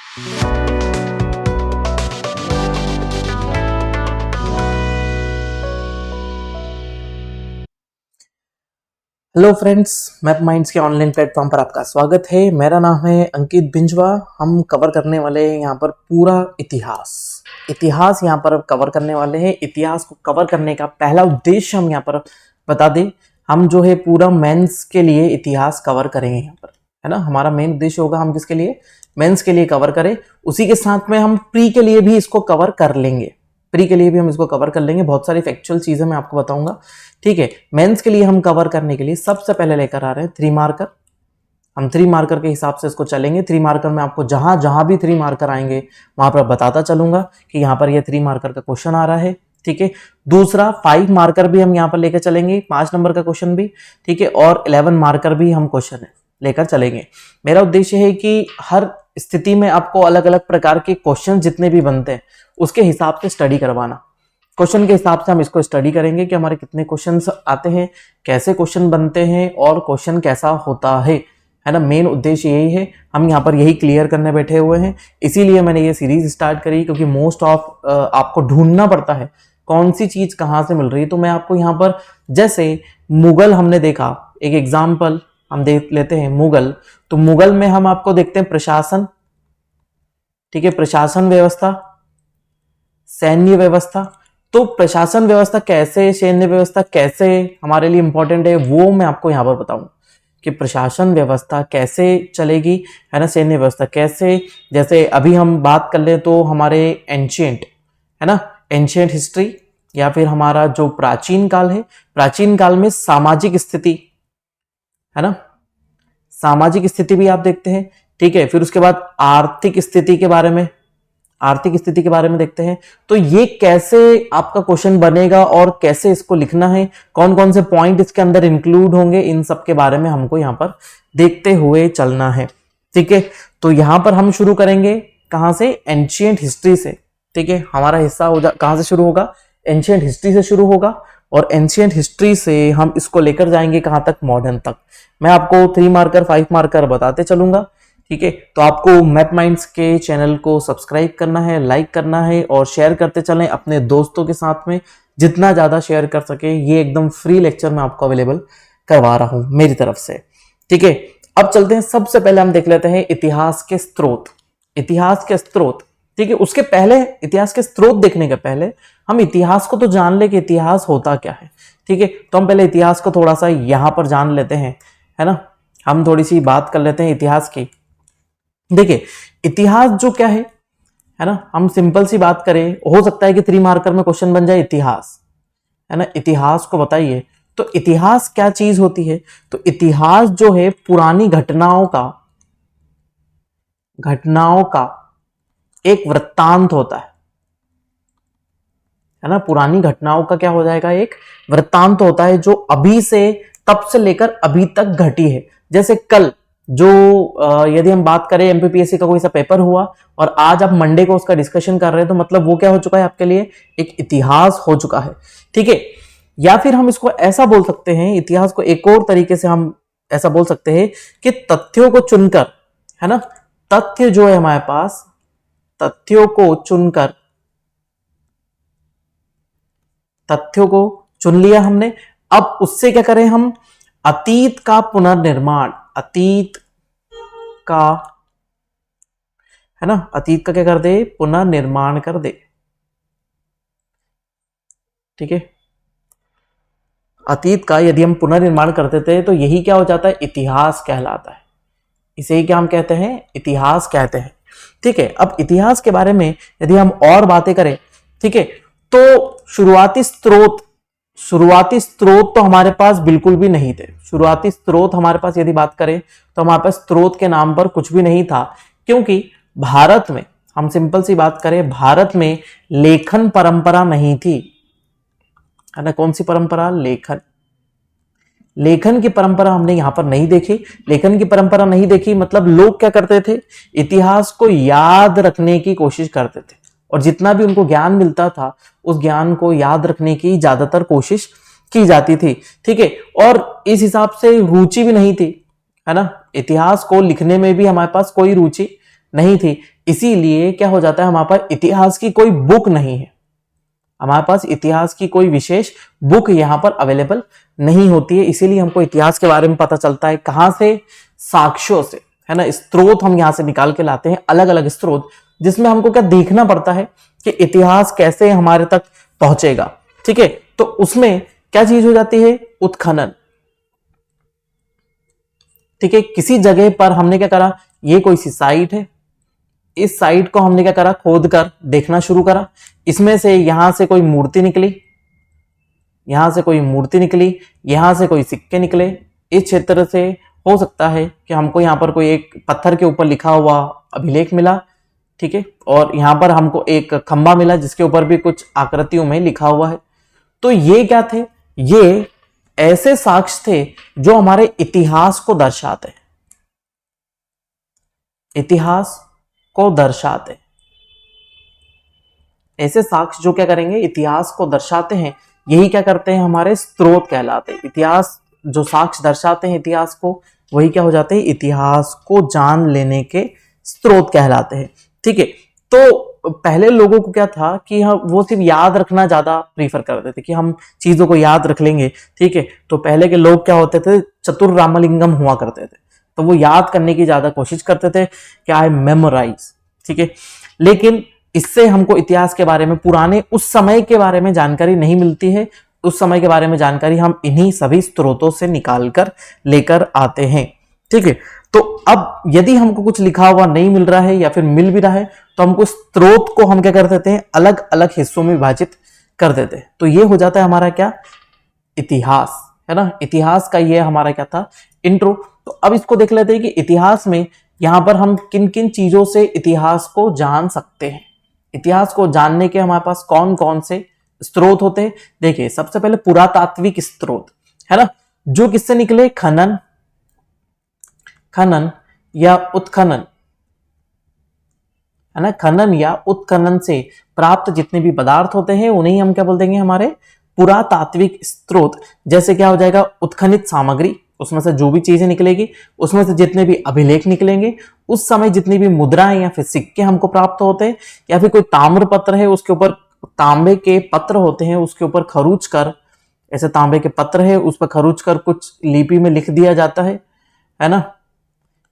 Hello friends, map minds के online platform पर आपका स्वागत है। मेरा नाम है अंकित बिंजवा। हम कवर करने वाले हैं यहाँ पर पूरा इतिहास यहाँ पर कवर करने वाले हैं। इतिहास को कवर करने का पहला उद्देश्य हम यहाँ पर बता दें, हम जो है पूरा मेंस के लिए इतिहास कवर करेंगे यहाँ पर, है ना। हमारा मेन उद्देश्य होगा हम किसके लिए, मेंस के लिए कवर करें। उसी के साथ में हम प्री के लिए भी इसको कवर कर लेंगे, बहुत सारी फैक्चुअल चीजें मैं आपको बताऊंगा, ठीक है। मेंस के लिए हम कवर करने के लिए सबसे पहले लेकर आ रहे हैं 3 मार्कर। हम 3 मार्कर के हिसाब से इसको चलेंगे। 3 मार्कर में आपको जहां जहां भी 3 मार्कर आएंगे वहां पर बताता चलूंगा कि यहाँ पर ये 3 मार्कर का क्वेश्चन आ रहा है, ठीक है। दूसरा 5 मार्कर भी हम यहाँ पर लेकर चलेंगे, 5 नंबर का क्वेश्चन भी, ठीक है। और 11 मार्कर भी हम क्वेश्चन लेकर चलेंगे। मेरा उद्देश्य है कि हर स्थिति में आपको अलग अलग प्रकार के क्वेश्चन जितने भी बनते हैं उसके हिसाब से स्टडी करवाना। क्वेश्चन के हिसाब से हम इसको स्टडी करेंगे कि हमारे कितने क्वेश्चंस आते हैं, कैसे क्वेश्चन बनते हैं और क्वेश्चन कैसा होता है ना। मेन उद्देश्य यही है, हम यहाँ पर यही क्लियर करने बैठे हुए हैं। इसीलिए मैंने ये सीरीज स्टार्ट करी, क्योंकि मोस्ट ऑफ आपको ढूंढना पड़ता है कौन सी चीज कहाँ से मिल रही है। तो मैं आपको यहाँ पर, जैसे मुगल हमने देखा, एक एग्जाम्पल हम देख लेते हैं मुगल। तो मुगल में हम आपको देखते हैं प्रशासन, ठीक है, प्रशासन व्यवस्था, सैन्य व्यवस्था। तो प्रशासन व्यवस्था कैसे, सैन्य व्यवस्था कैसे हमारे लिए इंपॉर्टेंट है, वो मैं आपको यहां पर बताऊंगा कि प्रशासन व्यवस्था कैसे चलेगी, है ना, सैन्य व्यवस्था कैसे। जैसे अभी हम बात कर ले तो हमारे एंशिएंट, है ना, एंशिएंट हिस्ट्री, या फिर हमारा जो प्राचीन काल है, प्राचीन काल में सामाजिक स्थिति, है ना, सामाजिक स्थिति भी आप देखते हैं, ठीक है। फिर उसके बाद आर्थिक स्थिति के बारे में देखते हैं। तो ये कैसे आपका क्वेश्चन बनेगा और कैसे इसको लिखना है, कौन कौन से पॉइंट इसके अंदर इंक्लूड होंगे, इन सब के बारे में हमको यहाँ पर देखते हुए चलना है, ठीक है। तो यहाँ पर हम शुरू करेंगे कहां से, एंशिएंट हिस्ट्री से, ठीक है। हमारा हिस्सा कहां से शुरू होगा, एंशिएंट हिस्ट्री से शुरू होगा। और एंशिएंट हिस्ट्री से हम इसको लेकर जाएंगे कहां तक, मॉडर्न तक। मैं आपको 3 मार्कर 5 मार्कर बताते चलूंगा, ठीक है। तो आपको मैप माइंड्स के चैनल को सब्सक्राइब करना है, लाइक करना है और शेयर करते चलें अपने दोस्तों के साथ में, जितना ज्यादा शेयर कर सके। ये एकदम फ्री लेक्चर मैं आपको अवेलेबल करवा रहा हूं मेरी तरफ से, ठीक है। अब चलते हैं, सबसे पहले हम देख लेते हैं इतिहास के स्रोत, ठीक है। उसके पहले, इतिहास के स्रोत देखने के पहले हम इतिहास को तो जान ले कि इतिहास होता क्या है, ठीक है। तो हम पहले इतिहास को थोड़ा सा यहां पर जान लेते हैं, है ना। हम थोड़ी सी बात कर लेते हैं इतिहास की। देखिए इतिहास जो क्या है ना, हम सिंपल सी बात करें, हो सकता है कि 3 मार्कर में क्वेश्चन बन जाए इतिहास, है ना, इतिहास को बताइए। तो इतिहास क्या चीज होती है, तो इतिहास जो है पुरानी घटनाओं का एक वृत्तांत होता है ना। पुरानी घटनाओं का क्या हो जाएगा, एक वृत्तांत होता है, जो अभी से, तब से लेकर अभी तक घटी है। जैसे कल जो यदि हम बात करें एमपीपीएससी का कोई सा पेपर हुआ और आज आप मंडे को उसका डिस्कशन कर रहे हैं, तो मतलब वो क्या हो चुका है आपके लिए, एक इतिहास हो चुका है, ठीक है। या फिर हम इसको ऐसा बोल सकते हैं, इतिहास को एक और तरीके से हम ऐसा बोल सकते हैं कि तथ्यों को चुनकर, है ना, तथ्य जो है हमारे पास, तथ्यों को चुन लिया हमने। अब उससे क्या करें हम, अतीत का पुनर्निर्माण, अतीत का क्या कर दे, पुनर्निर्माण कर दे, ठीक है। अतीत का यदि हम पुनर्निर्माण करते थे तो यही क्या हो जाता है, इतिहास कहलाता है। इसे ही क्या हम कहते हैं, इतिहास कहते हैं, ठीक है। अब इतिहास के बारे में यदि हम और बातें करें, ठीक है, तो शुरुआती स्रोत तो हमारे पास बिल्कुल भी नहीं थे। शुरुआती स्रोत हमारे पास यदि बात करें तो हमारे पास स्रोत के नाम पर कुछ भी नहीं था, क्योंकि भारत में, हम सिंपल सी बात करें, भारत में लेखन परंपरा नहीं थी, है ना। कौन सी परंपरा, लेखन की परंपरा हमने यहां पर नहीं देखी। लेखन की परंपरा नहीं देखी मतलब लोग क्या करते थे, इतिहास को याद रखने की कोशिश करते थे, और जितना भी उनको ज्ञान मिलता था उस ज्ञान को याद रखने की ज्यादातर कोशिश की जाती थी, ठीक है। और इस हिसाब से रुचि भी नहीं थी, है ना। इतिहास को लिखने में भी हमारे पास कोई रुचि नहीं थी, इसीलिए क्या हो जाता है, हमारे पास इतिहास की कोई बुक नहीं है, हमारे पास इतिहास की कोई विशेष बुक यहाँ पर अवेलेबल नहीं होती है। इसीलिए हमको इतिहास के बारे में पता चलता है कहां से, साक्ष्यों से, है ना। स्रोत हम यहां से निकाल के लाते हैं, अलग अलग स्रोत, जिसमें हमको क्या देखना पड़ता है कि इतिहास कैसे हमारे तक पहुंचेगा। ठीक है, तो उसमें क्या चीज हो जाती है, उत्खनन। ठीक है, किसी जगह पर हमने क्या करा, ये कोई सी साइट है, इस साइट को हमने क्या करा, खोद कर देखना शुरू करा, इसमें से यहां से कोई मूर्ति निकली, यहां से कोई मूर्ति निकली, यहां से कोई सिक्के निकले। इस क्षेत्र से हो सकता है कि हमको यहां पर कोई एक पत्थर के ऊपर लिखा हुआ अभिलेख मिला, ठीक है, और यहां पर हमको एक खंबा मिला जिसके ऊपर भी कुछ आकृतियों में लिखा हुआ है। तो ये क्या थे, ये ऐसे साक्ष्य थे जो हमारे इतिहास को दर्शाते हैं, इतिहास को दर्शाते, ऐसे साक्ष्य जो क्या करेंगे, इतिहास को दर्शाते हैं, यही क्या करते हैं, हमारे स्रोत कहलाते हैं। इतिहास जो साक्ष्य दर्शाते हैं इतिहास को, वही क्या हो जाते हैं, इतिहास को जान लेने के स्रोत कहलाते हैं। ठीक है, तो पहले लोगों को क्या था कि वो सिर्फ याद रखना ज्यादा प्रीफर करते थे कि हम चीजों को याद रख लेंगे। ठीक है, तो पहले के लोग क्या होते थे, चतुर रामलिंगम हुआ करते थे, तो वो याद करने की ज्यादा कोशिश करते थे कि आई मेमोराइज। ठीक है, लेकिन इससे हमको इतिहास के बारे में, पुराने उस समय के बारे में जानकारी नहीं मिलती है। उस समय के बारे में जानकारी हम इन्हीं सभी स्रोतों से निकाल कर लेकर आते हैं। ठीक है, तो अब यदि हमको कुछ लिखा हुआ नहीं मिल रहा है या फिर मिल भी रहा है, तो हमको स्रोत को हम क्या कर देते हैं, अलग अलग हिस्सों में विभाजित कर देते हैं। तो ये हो जाता है हमारा क्या, इतिहास, है ना। इतिहास का ये हमारा क्या था, इंट्रो। तो अब इसको देख लेते हैं कि इतिहास में यहां पर हम किन किन चीजों से इतिहास को जान सकते हैं। इतिहास को जानने के हमारे पास कौन कौन से स्रोत होते हैं। देखिए, सबसे पहले पुरातात्विक स्रोत, है ना, जो किससे निकले, खनन, खनन या उत्खनन, है ना, खनन या उत्खनन से प्राप्त जितने भी पदार्थ होते हैं उन्हें हम क्या बोल देंगे, हमारे पुरातात्विक स्रोत। जैसे क्या हो जाएगा, उत्खनित सामग्री, उसमें से जो भी चीजें निकलेगी, उसमें से जितने भी अभिलेख निकलेंगे, उस समय जितनी भी मुद्राएं या फिर सिक्के हमको प्राप्त होते हैं, या फिर कोई ताम्र पत्र है, उसके ऊपर तांबे के पत्र होते हैं, उसके ऊपर खरूच कर, ऐसे तांबे के पत्र है, उस पर खरूच कर कुछ लिपि में लिख दिया जाता है ना,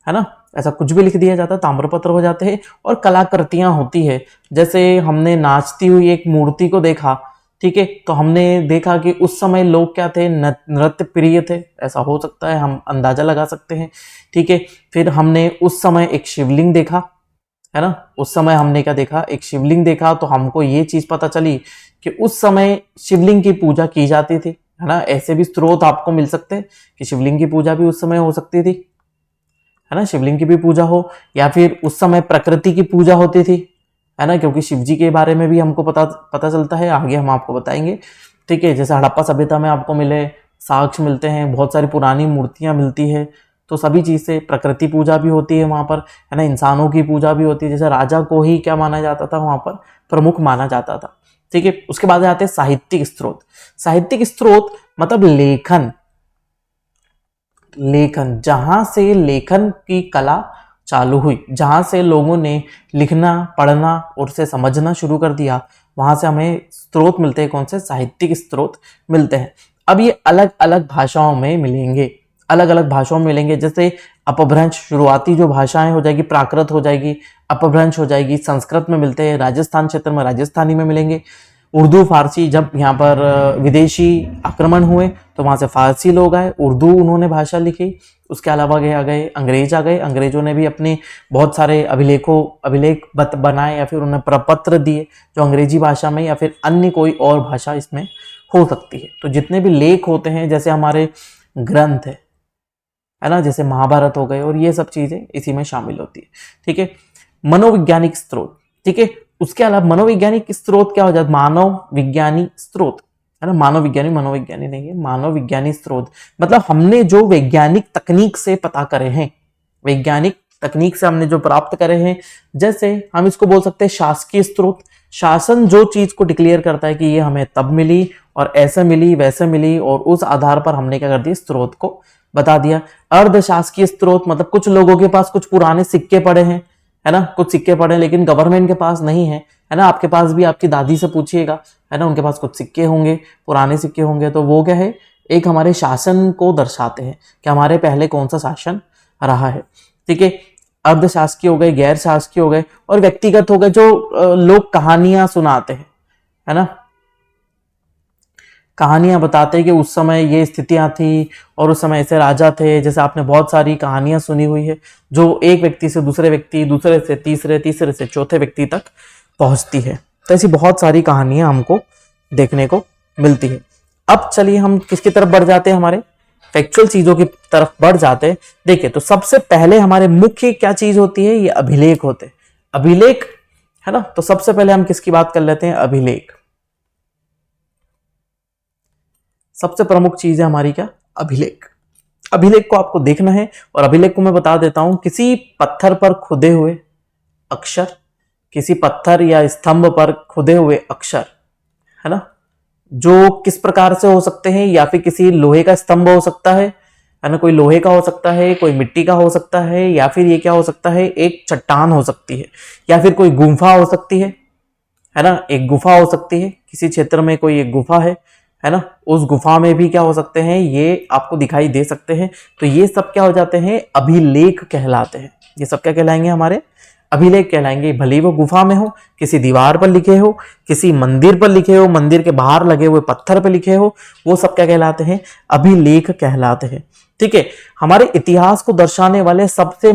है ना, ऐसा कुछ भी लिख दिया जाता है, ताम्रपत्र हो जाते हैं। और कलाकृतियां होती है, जैसे हमने नाचती हुई एक मूर्ति को देखा, ठीक है, तो हमने देखा कि उस समय लोग क्या थे, नृत्य प्रिय थे, ऐसा हो सकता है, हम अंदाजा लगा सकते हैं। ठीक है, फिर हमने उस समय एक शिवलिंग देखा, है ना, उस समय हमने क्या देखा, एक शिवलिंग देखा, तो हमको ये चीज पता चली कि उस समय शिवलिंग की पूजा की जाती थी, है ना। ऐसे भी स्रोत आपको मिल सकते हैं कि शिवलिंग की पूजा भी उस समय हो सकती थी, है ना, शिवलिंग की भी पूजा हो, या फिर उस समय प्रकृति की पूजा होती थी, है ना, क्योंकि शिव जी के बारे में भी हमको पता चलता है, आगे हम आपको बताएंगे। ठीक है, जैसे हड़प्पा सभ्यता में आपको मिले साक्ष्य मिलते हैं, बहुत सारी पुरानी मूर्तियां मिलती है, तो सभी चीज से प्रकृति पूजा भी होती है वहां पर, है ना, इंसानों की पूजा भी होती है। जैसे राजा को ही क्या माना जाता था, वहां पर प्रमुख माना जाता था। ठीक है, उसके बाद आते हैं साहित्यिक स्रोत। साहित्यिक स्रोत मतलब लेखन, लेखन, जहां से लेखन की कला चालू हुई, जहां से लोगों ने लिखना, पढ़ना और उसे समझना शुरू कर दिया, वहां से हमें स्रोत मिलते हैं। कौन से, साहित्यिक स्रोत मिलते हैं। अब ये अलग अलग भाषाओं में मिलेंगे, अलग अलग भाषाओं में मिलेंगे। जैसे अपभ्रंश, शुरुआती जो भाषाएं हो जाएगी, प्राकृत हो जाएगी, अपभ्रंश हो जाएगी, संस्कृत में मिलते हैं, राजस्थान क्षेत्र में राजस्थानी में मिलेंगे। उर्दू, फारसी, जब यहाँ पर विदेशी आक्रमण हुए तो वहां से फारसी लोग आए, उर्दू उन्होंने भाषा लिखी। उसके अलावा आ गए अंग्रेज, आ गए, अंग्रेजों ने भी अपने बहुत सारे अभिलेख बनाए, या फिर उन्हें प्रपत्र दिए जो अंग्रेजी भाषा में या फिर अन्य कोई और भाषा इसमें हो सकती है। तो जितने भी लेख होते हैं, जैसे हमारे ग्रंथ है ना, जैसे महाभारत हो गए, और ये सब चीजें इसी में शामिल होती है। ठीक है, मनोवैज्ञानिक स्रोत, ठीक है, उसके अलावा मनोवैज्ञानिक स्रोत क्या हो जाता है, मानव विज्ञानी स्रोत, है ना, मानव विज्ञानी, मनोविज्ञानी नहीं है, मानव विज्ञानी स्रोत मतलब हमने जो वैज्ञानिक तकनीक से पता करे हैं, वैज्ञानिक तकनीक से हमने जो प्राप्त करे हैं। जैसे हम इसको बोल सकते हैं शासकीय स्रोत, शासन जो चीज को डिक्लेयर करता है कि ये हमें तब मिली और ऐसे मिली वैसे मिली, और उस आधार पर हमने क्या कर दिया, स्रोत को बता दिया। अर्धशासकीय स्रोत मतलब कुछ लोगों के पास कुछ पुराने सिक्के पड़े हैं, है ना, कुछ सिक्के पड़े हैं लेकिन गवर्नमेंट के पास नहीं है ना, आपके पास भी आपकी दादी से पूछिएगा, है ना, उनके पास कुछ सिक्के होंगे, पुराने सिक्के होंगे, तो वो क्या है, एक हमारे शासन को दर्शाते हैं कि हमारे पहले कौन सा शासन रहा है। ठीक है, अर्धशासकीय हो गए, गैर शासकीय हो गए, और व्यक्तिगत हो गए जो लोग कहानियां सुनाते हैं, है ना, कहानियां बताते हैं कि उस समय ये स्थितियां थी और उस समय ऐसे राजा थे। जैसे आपने बहुत सारी कहानियां सुनी हुई है जो एक व्यक्ति से दूसरे व्यक्ति, दूसरे से तीसरे, तीसरे से चौथे व्यक्ति तक पहुंचती है। तो ऐसी बहुत सारी कहानियां हमको देखने को मिलती है। अब चलिए हम किसकी तरफ बढ़ जाते हैं, हमारे फैक्चुअल चीजों की तरफ बढ़ जाते हैं। देखिए, तो सबसे पहले हमारे मुख्य क्या चीज होती है, ये अभिलेख होते हैं। अभिलेख, है ना, तो सबसे पहले हम किसकी बात कर लेते हैं, अभिलेख। सबसे प्रमुख चीज है हमारी क्या, अभिलेख। अभिलेख को आपको देखना है, और अभिलेख को मैं बता देता हूं, किसी पत्थर पर खुदे हुए अक्षर, किसी पत्थर या स्तंभ पर खुदे हुए अक्षर, है ना, जो किस प्रकार से हो सकते हैं, या फिर किसी लोहे का स्तंभ हो सकता है ना, कोई लोहे का हो सकता है, कोई मिट्टी का हो सकता है, या फिर ये क्या हो सकता है, एक चट्टान हो सकती है, या फिर कोई गुफा हो सकती है ना, एक गुफा हो सकती है, किसी क्षेत्र में कोई एक गुफा है ना, उस गुफा में भी क्या हो सकते हैं, ये आपको दिखाई दे सकते हैं। तो ये सब क्या हो जाते हैं, अभिलेख कहलाते हैं। ये सब क्या कहलाएंगे, हमारे अभिलेख कहलाएंगे। भले ही वो गुफा में हो, किसी दीवार पर लिखे हो, किसी मंदिर पर लिखे हो, मंदिर के बाहर लगे हुए पत्थर पर लिखे हो, वो सब क्या कहलाते हैं, अभिलेख कहलाते हैं। ठीक है, हमारे इतिहास को दर्शाने वाले सबसे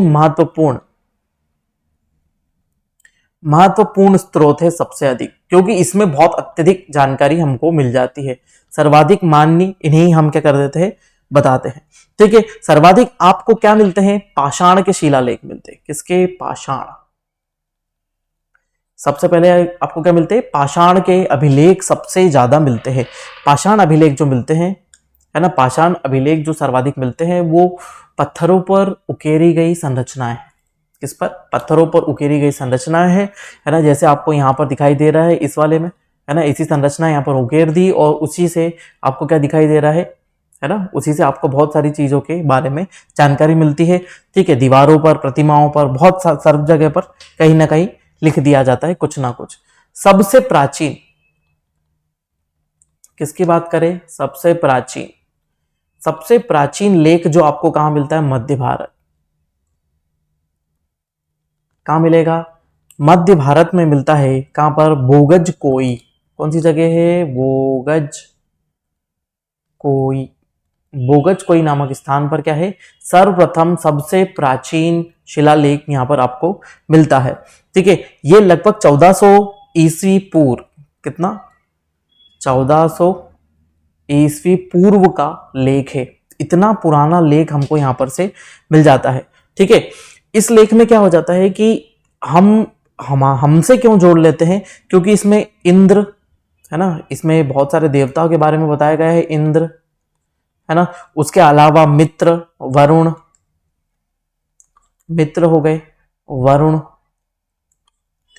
महत्वपूर्ण स्रोत है सबसे अधिक, क्योंकि इसमें बहुत अत्यधिक जानकारी हमको मिल जाती है। सर्वाधिक मान्य इन्हें हम क्या कर देते हैं, बताते हैं। ठीक है, सर्वाधिक आपको क्या मिलते हैं, पाषाण के शिलालेख मिलते हैं। किसके, पाषाण। सबसे पहले आपको क्या मिलते हैं, पाषाण के अभिलेख सबसे ज्यादा मिलते हैं। पाषाण अभिलेख जो मिलते हैं, है ना, पाषाण अभिलेख जो सर्वाधिक मिलते हैं, वो पत्थरों पर उकेरी गई संरचनाएं। किस पर, पत्थरों पर उकेरी गई संरचनाएं है ना, जैसे आपको यहाँ पर दिखाई दे रहा है इस वाले में, है ना, इसी संरचना यहाँ पर उकेर दी, और उसी से आपको क्या दिखाई दे रहा है ना, उसी से आपको बहुत सारी चीजों के बारे में जानकारी मिलती है। ठीक है, दीवारों पर, प्रतिमाओं पर, बहुत सर्व जगह पर कहीं ना कहीं लिख दिया जाता है कुछ ना कुछ। सबसे प्राचीन, किसकी बात करें, सबसे प्राचीन लेख जो आपको कहां मिलता है, मध्य भारत। कहां मिलेगा, मध्य भारत में मिलता है। कहां पर, बोगज कोई। कौन सी जगह है, बोगज कोई नामक स्थान पर क्या है, सर्वप्रथम सबसे प्राचीन शिलालेख यहां पर आपको मिलता है। ठीक है, ये लगभग 1400 ईस्वी पूर्व, कितना, 1400 ईस्वी पूर्व का लेख है। इतना पुराना लेख हमको यहां पर से मिल जाता है। ठीक है, इस लेख में क्या हो जाता है कि हमसे क्यों जोड़ लेते हैं, क्योंकि इसमें इंद्र, है ना, इसमें बहुत सारे देवताओं के बारे में बताया गया है। इंद्र, है ना, उसके अलावा मित्र, वरुण, मित्र हो गए, वरुण।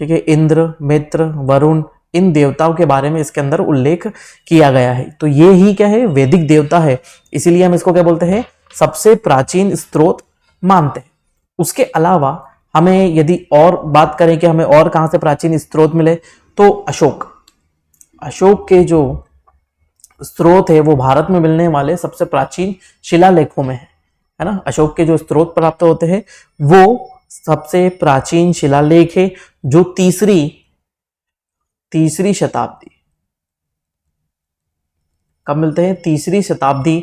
ठीक है, इंद्र, मित्र, वरुण, इन देवताओं के बारे में इसके अंदर उल्लेख किया गया है। तो ये ही क्या है, वैदिक देवता है, इसीलिए हम इसको क्या बोलते हैं, सबसे प्राचीन स्रोत मानते हैं। उसके अलावा हमें यदि और बात करें कि हमें और कहां से प्राचीन स्रोत मिले, तो अशोक के जो स्रोत है वो भारत में मिलने वाले सबसे प्राचीन शिलालेखों में है ना। अशोक के जो स्रोत प्राप्त होते हैं वो सबसे प्राचीन शिलालेख है, जो तीसरी शताब्दी, कब मिलते हैं, तीसरी शताब्दी,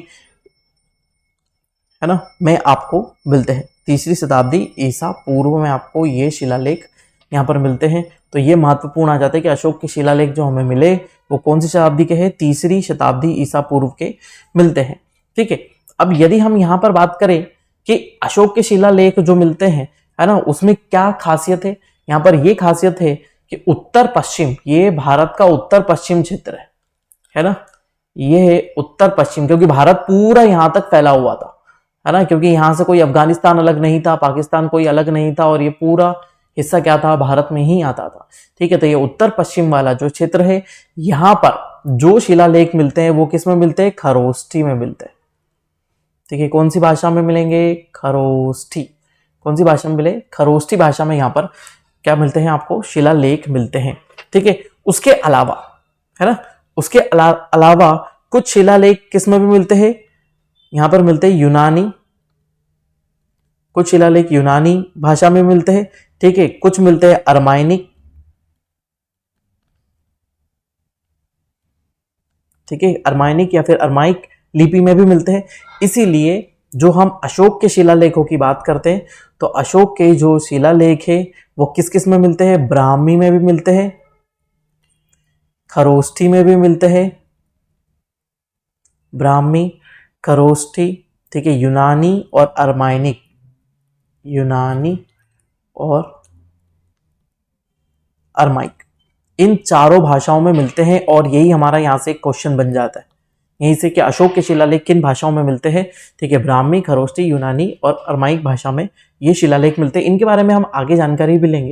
है ना, में आपको मिलते हैं। तीसरी शताब्दी ईसा पूर्व में आपको ये शिलालेख यहाँ पर मिलते हैं। तो ये महत्वपूर्ण आ जाता है कि अशोक के शिलालेख जो हमें मिले वो कौन सी शताब्दी के हैं, तीसरी शताब्दी ईसा पूर्व के मिलते हैं। ठीक है, अब यदि हम यहाँ पर बात करें कि अशोक के शिलालेख जो मिलते हैं, है ना, उसमें क्या खासियत है, यहाँ पर ये खासियत है कि उत्तर पश्चिम, ये भारत का उत्तर पश्चिम क्षेत्र है ना, ये है उत्तर पश्चिम, क्योंकि भारत पूरा यहां तक फैला हुआ था, है ना, क्योंकि यहां से कोई अफगानिस्तान अलग नहीं था, पाकिस्तान कोई अलग नहीं था, और ये पूरा हिस्सा क्या था, भारत में ही आता था। ठीक है, तो ये उत्तर पश्चिम वाला जो क्षेत्र है, यहाँ पर जो शिलालेख मिलते हैं वो किस में मिलते हैं, खरोष्ठी में मिलते हैं। ठीक है, कौन सी भाषा में मिलेंगे, खरोष्ठी। कौन सी भाषा में मिले? खरोष्ठी भाषा में यहाँ पर क्या मिलते हैं आपको? शिलालेख मिलते हैं। ठीक है, उसके अलावा, है ना, उसके अलावा कुछ शिलालेख किस में भी मिलते हैं? यहां पर मिलते हैं यूनानी, कुछ शिलालेख यूनानी भाषा में मिलते हैं। ठीक है, कुछ मिलते हैं अरमाइनिक, ठीक है, अरमाइनिक या फिर अरमाइक लिपि में भी मिलते हैं। इसीलिए जो हम अशोक के शिलालेखों की बात करते हैं तो अशोक के जो शिलालेख है वो किस किस में मिलते हैं? ब्राह्मी में भी मिलते हैं, खरोष्ठी में भी मिलते हैं, ब्राह्मी, खरोष्ठी, ठीक है, यूनानी और अरमाइनिक, यूनानी और अरमाइक, इन चारों भाषाओं में मिलते हैं। और यही हमारा यहां से क्वेश्चन बन जाता है यहीं से कि अशोक के शिलालेख किन भाषाओं में मिलते हैं? ठीक है, ब्राह्मी, खरोष्ठी, यूनानी और अरमाइक भाषा में ये शिलालेख मिलते हैं। इनके बारे में हम आगे जानकारी भी लेंगे,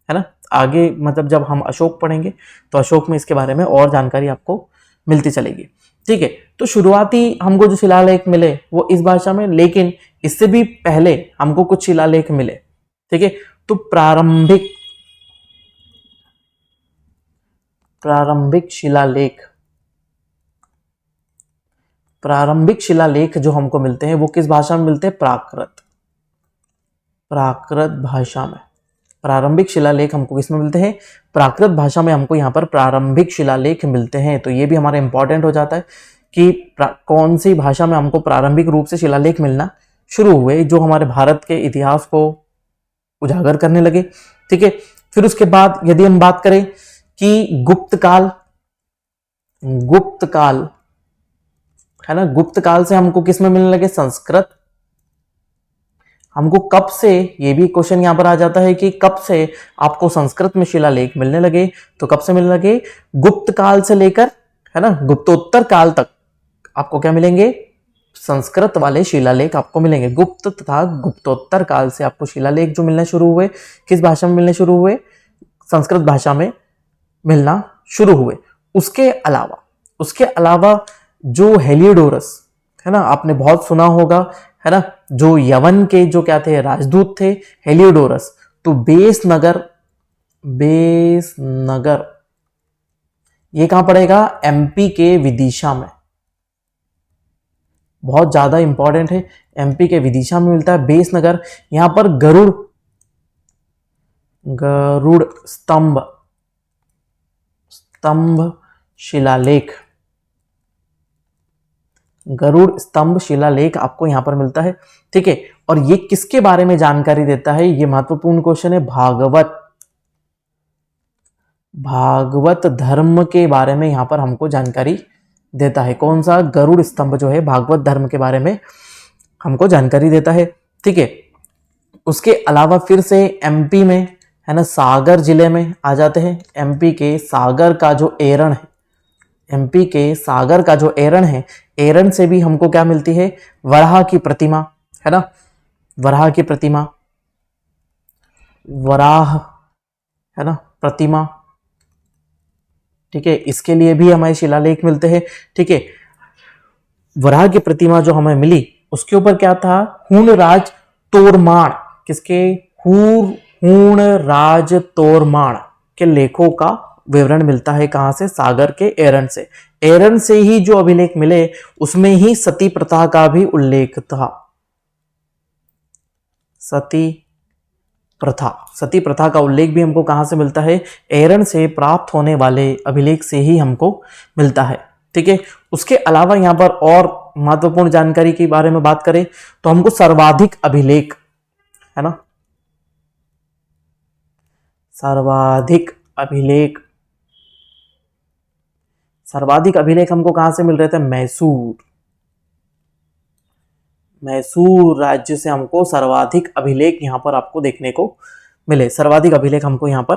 है ना, आगे मतलब जब हम अशोक पढ़ेंगे तो अशोक में इसके बारे में और जानकारी आपको मिलती चलेगी। ठीक है, तो शुरुआती हमको जो शिलालेख मिले वो इस भाषा में, लेकिन इससे भी पहले हमको कुछ शिलालेख मिले। ठीक है, तो प्रारंभिक शिलालेख जो हमको मिलते हैं वो किस भाषा में मिलते हैं? प्राकृत भाषा में। प्रारंभिक शिलालेख हमको किसमें मिलते हैं? प्राकृत भाषा में हमको यहाँ पर प्रारंभिक शिलालेख मिलते हैं। तो ये भी हमारा इंपॉर्टेंट हो जाता है कि कौन सी भाषा में हमको प्रारंभिक रूप से शिलालेख मिलना शुरू हुए जो हमारे भारत के इतिहास को उजागर करने लगे। ठीक है, फिर उसके बाद यदि हम बात करें कि गुप्त काल है ना, गुप्त काल से हमको किस में मिलने लगे? संस्कृत। हमको कब से, ये भी क्वेश्चन यहां पर आ जाता है कि कब से आपको संस्कृत में शिलालेख मिलने लगे? तो कब से मिलने लगे? गुप्त काल से लेकर, है ना, गुप्तोत्तर काल तक आपको क्या मिलेंगे? संस्कृत वाले शिलालेख आपको मिलेंगे। गुप्त तथा गुप्तोत्तर काल से आपको शिलालेख जो मिलने शुरू हुए, किस भाषा में मिलने शुरू हुए? संस्कृत भाषा में मिलना शुरू हुए। उसके अलावा जो हेलियोडोरस, है ना, आपने बहुत सुना होगा, है ना, जो यवन के जो क्या थे? राजदूत थे, हेलियोडोरस। तो बेस नगर ये कहां पड़ेगा? एमपी के विदिशा में। बहुत ज्यादा इंपॉर्टेंट है, एमपी के विदिशा में मिलता है बेस नगर। यहां पर गरुड़ स्तंभ शिलालेख, गरुड़ स्तंभ शिलालेख आपको यहां पर मिलता है। ठीक है, और ये किसके बारे में जानकारी देता है? ये महत्वपूर्ण क्वेश्चन है। भागवत धर्म के बारे में यहां पर हमको जानकारी देता है। कौन सा? गरुड़ स्तंभ जो है भागवत धर्म के बारे में हमको जानकारी देता है। ठीक है, उसके अलावा फिर से एमपी में, है ना, सागर जिले में आ जाते हैं। एमपी के सागर का जो एरण है, एरण से भी हमको क्या मिलती है? वराह की प्रतिमा, है ना, वराह की प्रतिमा, है ना, प्रतिमा। ठीक है, इसके लिए भी हमें शिलालेख मिलते हैं। ठीक है, वराह की प्रतिमा जो हमें मिली उसके ऊपर क्या था? हूणराज तोरमाण, किसके? हूणराज तोरमाण के लेखों का विवरण मिलता है। कहां से? सागर के एरन से ही जो अभिलेख मिले उसमें ही सती प्रथा का भी उल्लेख था। सती प्रथा का उल्लेख भी हमको कहां से मिलता है? एरन से प्राप्त होने वाले अभिलेख से ही हमको मिलता है। ठीक है, उसके अलावा यहां पर और महत्वपूर्ण जानकारी के बारे में बात करें तो हमको सर्वाधिक अभिलेख, है ना, सर्वाधिक अभिलेख हमको कहां से मिल रहे थे? मैसूर राज्य से हमको सर्वाधिक अभिलेख यहां पर आपको देखने को मिले। सर्वाधिक अभिलेख हमको यहां पर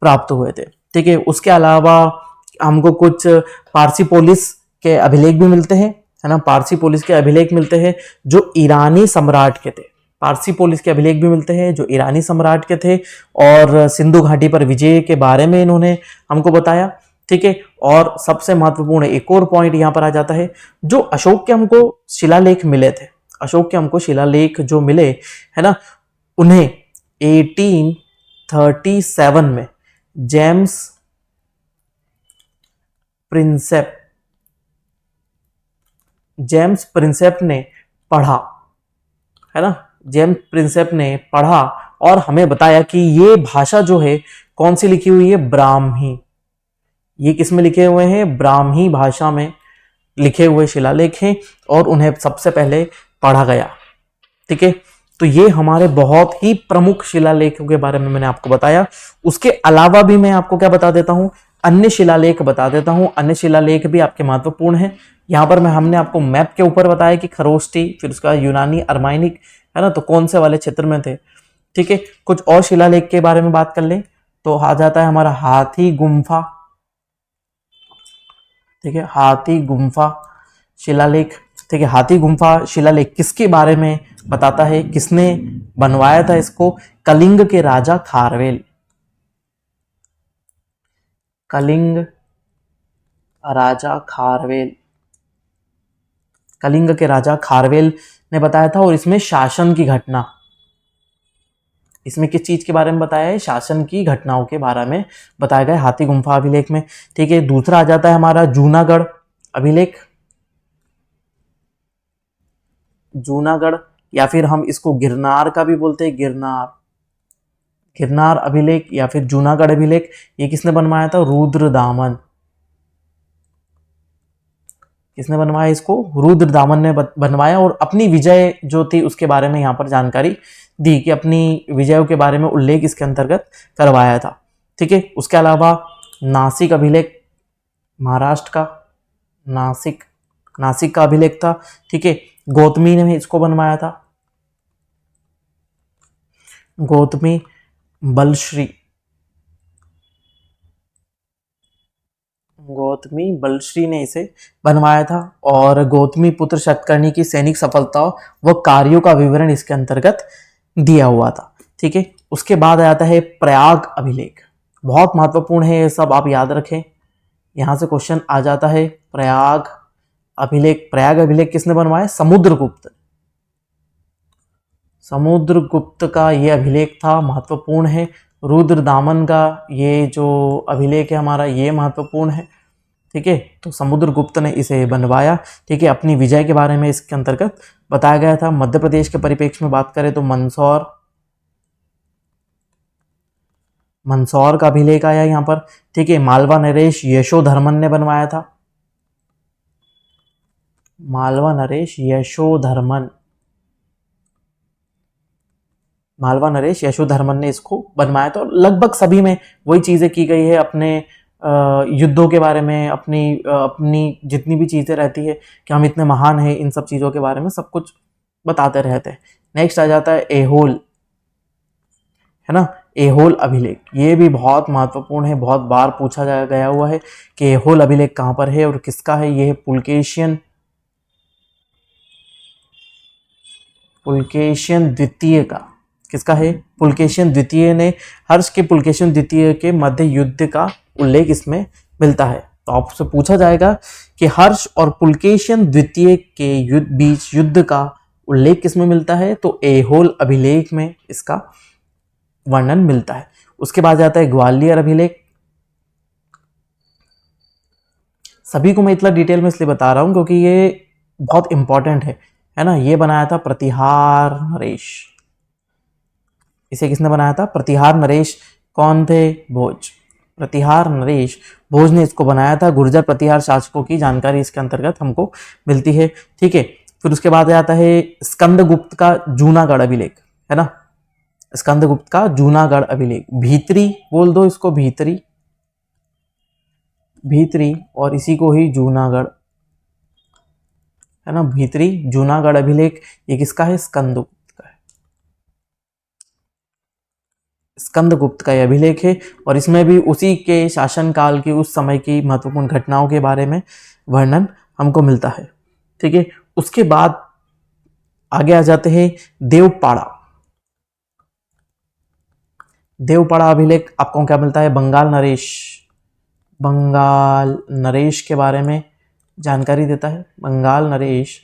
प्राप्त हुए थे। ठीक है, उसके अलावा हमको कुछ पारसी पोलिस के अभिलेख भी मिलते हैं, है ना, पारसी पोलिस के अभिलेख मिलते हैं जो ईरानी सम्राट के थे। पारसी पोलिस के अभिलेख भी मिलते हैं जो ईरानी सम्राट के थे और सिंधु घाटी पर विजय के बारे में इन्होंने हमको बताया। ठीक है, और सबसे महत्वपूर्ण एक और पॉइंट यहां पर आ जाता है, जो अशोक के हमको शिलालेख मिले थे, अशोक के हमको शिलालेख जो मिले, है ना, उन्हें 1837 में जेम्स प्रिंसेप ने पढ़ा, है ना, जेम्स प्रिंसेप ने पढ़ा और हमें बताया कि ये भाषा जो है कौन सी लिखी हुई है, ब्राह्मी। ये किस में लिखे हुए हैं, ब्राह्मी भाषा में लिखे हुए शिलालेख हैं और उन्हें सबसे पहले पढ़ा गया। ठीक है, तो ये हमारे बहुत ही प्रमुख शिलालेखों के बारे में मैंने आपको बताया। उसके अलावा भी मैं आपको क्या बता देता हूं, अन्य शिलालेख बता देता हूं। अन्य शिलालेख भी आपके महत्वपूर्ण हैं। यहां पर हमने आपको मैप के ऊपर बताया कि खरोष्टी, फिर उसका यूनानी, अर्माइनिक, है ना, तो कौन से वाले क्षेत्र में थे। ठीक है, कुछ और शिलालेख के बारे में बात कर ले तो आ जाता है हमारा हाथी गुम्फा। ठीक है, हाथी गुम्फा शिलालेख। ठीक है, हाथी गुम्फा शिलालेख किसके बारे में बताता है, किसने बनवाया था इसको, कलिंग के राजा खारवेल। कलिंग राजा खारवेल, कलिंग के राजा खारवेल ने बताया था। और इसमें शासन की घटना, इसमें किस चीज के बारे में बताया है, शासन की घटनाओं के बारे में बताया गया हाथी गुम्फा अभिलेख में। ठीक है, दूसरा आ जाता है हमारा जूनागढ़ अभिलेख। जूनागढ़, या फिर हम इसको गिरनार का भी बोलते हैं, गिरनार अभिलेख या फिर जूनागढ़ अभिलेख। ये किसने बनवाया था, रुद्रदामन। किसने बनवाया इसको, रुद्रदामन ने बनवाया। और अपनी विजय जो थी उसके बारे में यहाँ पर जानकारी दी कि अपनी विजयों के बारे में उल्लेख इसके अंतर्गत करवाया था। ठीक है, उसके अलावा नासिक अभिलेख, महाराष्ट्र का नासिक का अभिलेख था। ठीक है, गौतमी ने इसको बनवाया था, गौतमी बलश्री ने इसे बनवाया था। और गौतमी पुत्र शतकर्णी की सैनिक सफलताओं व कार्यों का विवरण इसके अंतर्गत दिया हुआ था। ठीक है, उसके बाद आता है प्रयाग अभिलेख। बहुत महत्वपूर्ण है ये सब, आप याद रखें, यहां से क्वेश्चन आ जाता है। प्रयाग अभिलेख किसने बनवाया, समुद्रगुप्त का ये अभिलेख था, महत्वपूर्ण है। रुद्रदामन का ये जो अभिलेख है हमारा, ये महत्वपूर्ण है। ठीक है, तो समुद्रगुप्त ने इसे बनवाया। ठीक है, अपनी विजय के बारे में इसके अंतर्गत बताया गया था। मध्य प्रदेश के परिप्रेक्ष्य में बात करें तो मंदसौर का अभिलेख आया यहाँ पर। ठीक है, मालवा नरेश यशोधर्मन ने बनवाया था, मालवा नरेश यशोधर्मन ने इसको बनवाया था। लगभग सभी में वही चीजें की गई है, अपने युद्धों के बारे में, अपनी जितनी भी चीजें रहती है कि हम इतने महान हैं, इन सब चीजों के बारे में सब कुछ बताते रहते हैं। नेक्स्ट आ जाता है एहोल, है ना, एहोल अभिलेख। ये भी बहुत महत्वपूर्ण है, बहुत बार पूछा गया हुआ है कि एहोल अभिलेख कहां पर है और किसका है। ये है पुलकेशियन द्वितीय का। किसका है, पुलकेशियन द्वितीय ने, हर्ष के पुलकेशियन द्वितीय के मध्य युद्ध का उल्लेख इसमें मिलता है। तो आपसे पूछा जाएगा कि हर्ष और पुलकेशियन द्वितीय के बीच युद्ध का उल्लेख किसमें मिलता है, तो एहोल अभिलेख में इसका वर्णन मिलता है। उसके बाद जाता है ग्वालियर अभिलेख। सभी को मैं इतना डिटेल में इसलिए बता रहा हूं क्योंकि ये बहुत इंपॉर्टेंट है ना। ये बनाया था प्रतिहार नरेश। इसे किसने बनाया था, प्रतिहार नरेश। कौन थे, भोज। प्रतिहार नरेश भोज ने इसको बनाया था। गुर्जर प्रतिहार शासकों की जानकारी इसके अंतर्गत हमको मिलती है। ठीक है, फिर उसके बाद आता है स्कंदगुप्त का जूनागढ़ अभिलेख, है ना, स्कंदगुप्त का जूनागढ़ अभिलेख। भीतरी बोल दो इसको, भीतरी और इसी को ही जूनागढ़, है ना, भीतरी जूनागढ़ अभिलेख। ये किसका है, स्कंदगुप्त का है, स्कंदगुप्त का यह अभिलेख है। और इसमें भी उसी के शासनकाल की, उस समय की महत्वपूर्ण घटनाओं के बारे में वर्णन हमको मिलता है। ठीक है, उसके बाद आगे आ जाते हैं देवपाड़ा अभिलेख। आपको क्या मिलता है, बंगाल नरेश के बारे में जानकारी देता है, बंगाल नरेश।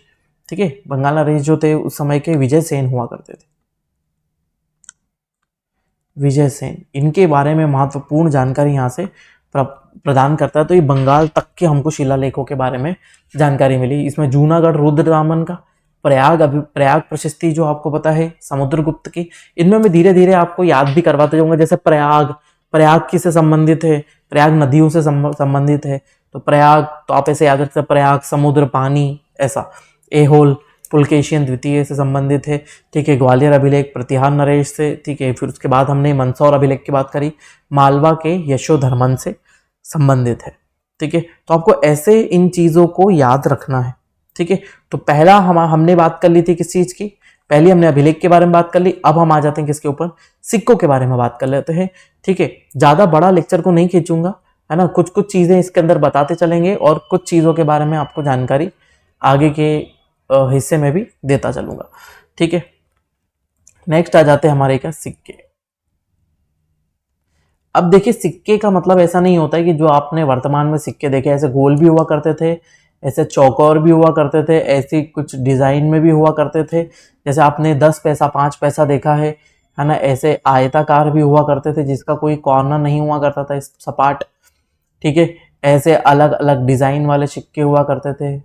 ठीक है, बंगाल नरेश जो थे उस समय के विजय सेन हुआ करते थे। विजय सेन, इनके बारे में महत्वपूर्ण जानकारी यहाँ से प्रदान करता है। तो ये बंगाल तक के हमको शिलालेखों के बारे में जानकारी मिली। इसमें जूनागढ़ रुद्रदामन का, प्रयाग प्रशस्ति जो आपको पता है समुद्रगुप्त की, इनमें मैं धीरे धीरे आपको याद भी करवाते जाऊंगा। जैसे प्रयाग किससे संबंधित है, प्रयाग नदियों से संबंधित है, तो प्रयाग तो आप ऐसे याद रखते हैं, प्रयाग समुद्र पानी, ऐसा। एहोल पुलकेशियन द्वितीय से संबंधित है, ठीक है। ग्वालियर अभिलेख प्रतिहार नरेश से, ठीक है। फिर उसके बाद हमने मंदसौर अभिलेख की बात करी, मालवा के यशोधर्मन से संबंधित है, ठीक है। तो आपको ऐसे इन चीजों को याद रखना है, ठीक है। तो पहला हमने बात कर ली थी किस चीज की, पहले हमने अभिलेख के बारे में बात कर ली। अब हम आ जाते हैं किसके ऊपर, सिक्कों के बारे में बात कर लेते हैं, ठीक है। ज्यादा बड़ा लेक्चर को नहीं खींचूंगा, है ना, कुछ कुछ चीजें इसके अंदर बताते चलेंगे और कुछ चीजों के बारे में आपको जानकारी आगे के हिस्से में भी देता चलूंगा, ठीक है। नेक्स्ट आ जाते हैं हमारे क्या, सिक्के। अब देखिए, सिक्के का मतलब ऐसा नहीं होता है कि जो आपने वर्तमान में सिक्के देखे ऐसे गोल भी हुआ करते थे, ऐसे चौकोर भी हुआ करते थे, ऐसी कुछ डिजाइन में भी हुआ करते थे। जैसे आपने 10 पैसा 5 पैसा देखा है ना, ऐसे आयताकार भी हुआ करते थे जिसका कोई कॉर्नर नहीं हुआ करता था सपाट, ठीक है। ऐसे अलग अलग डिजाइन वाले सिक्के हुआ करते थे,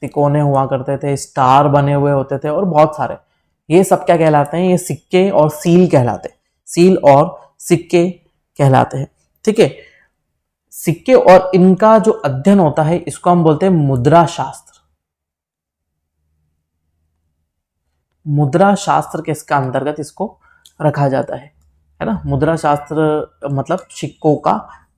तिकोने हुआ करते थे, स्टार बने हुए होते थे और बहुत सारे। ये सब क्या कहलाते हैं, ये सिक्के और सील कहलाते हैं, सील और सिक्के कहलाते हैं, ठीक है। सिक्के और इनका जो अध्ययन होता है इसको हम बोलते हैं मुद्रा शास्त्र। मुद्रा शास्त्र के इसका अंतर्गत इसको रखा जाता है ना। मुद्रा शास्त्र मतलब सिक्कों का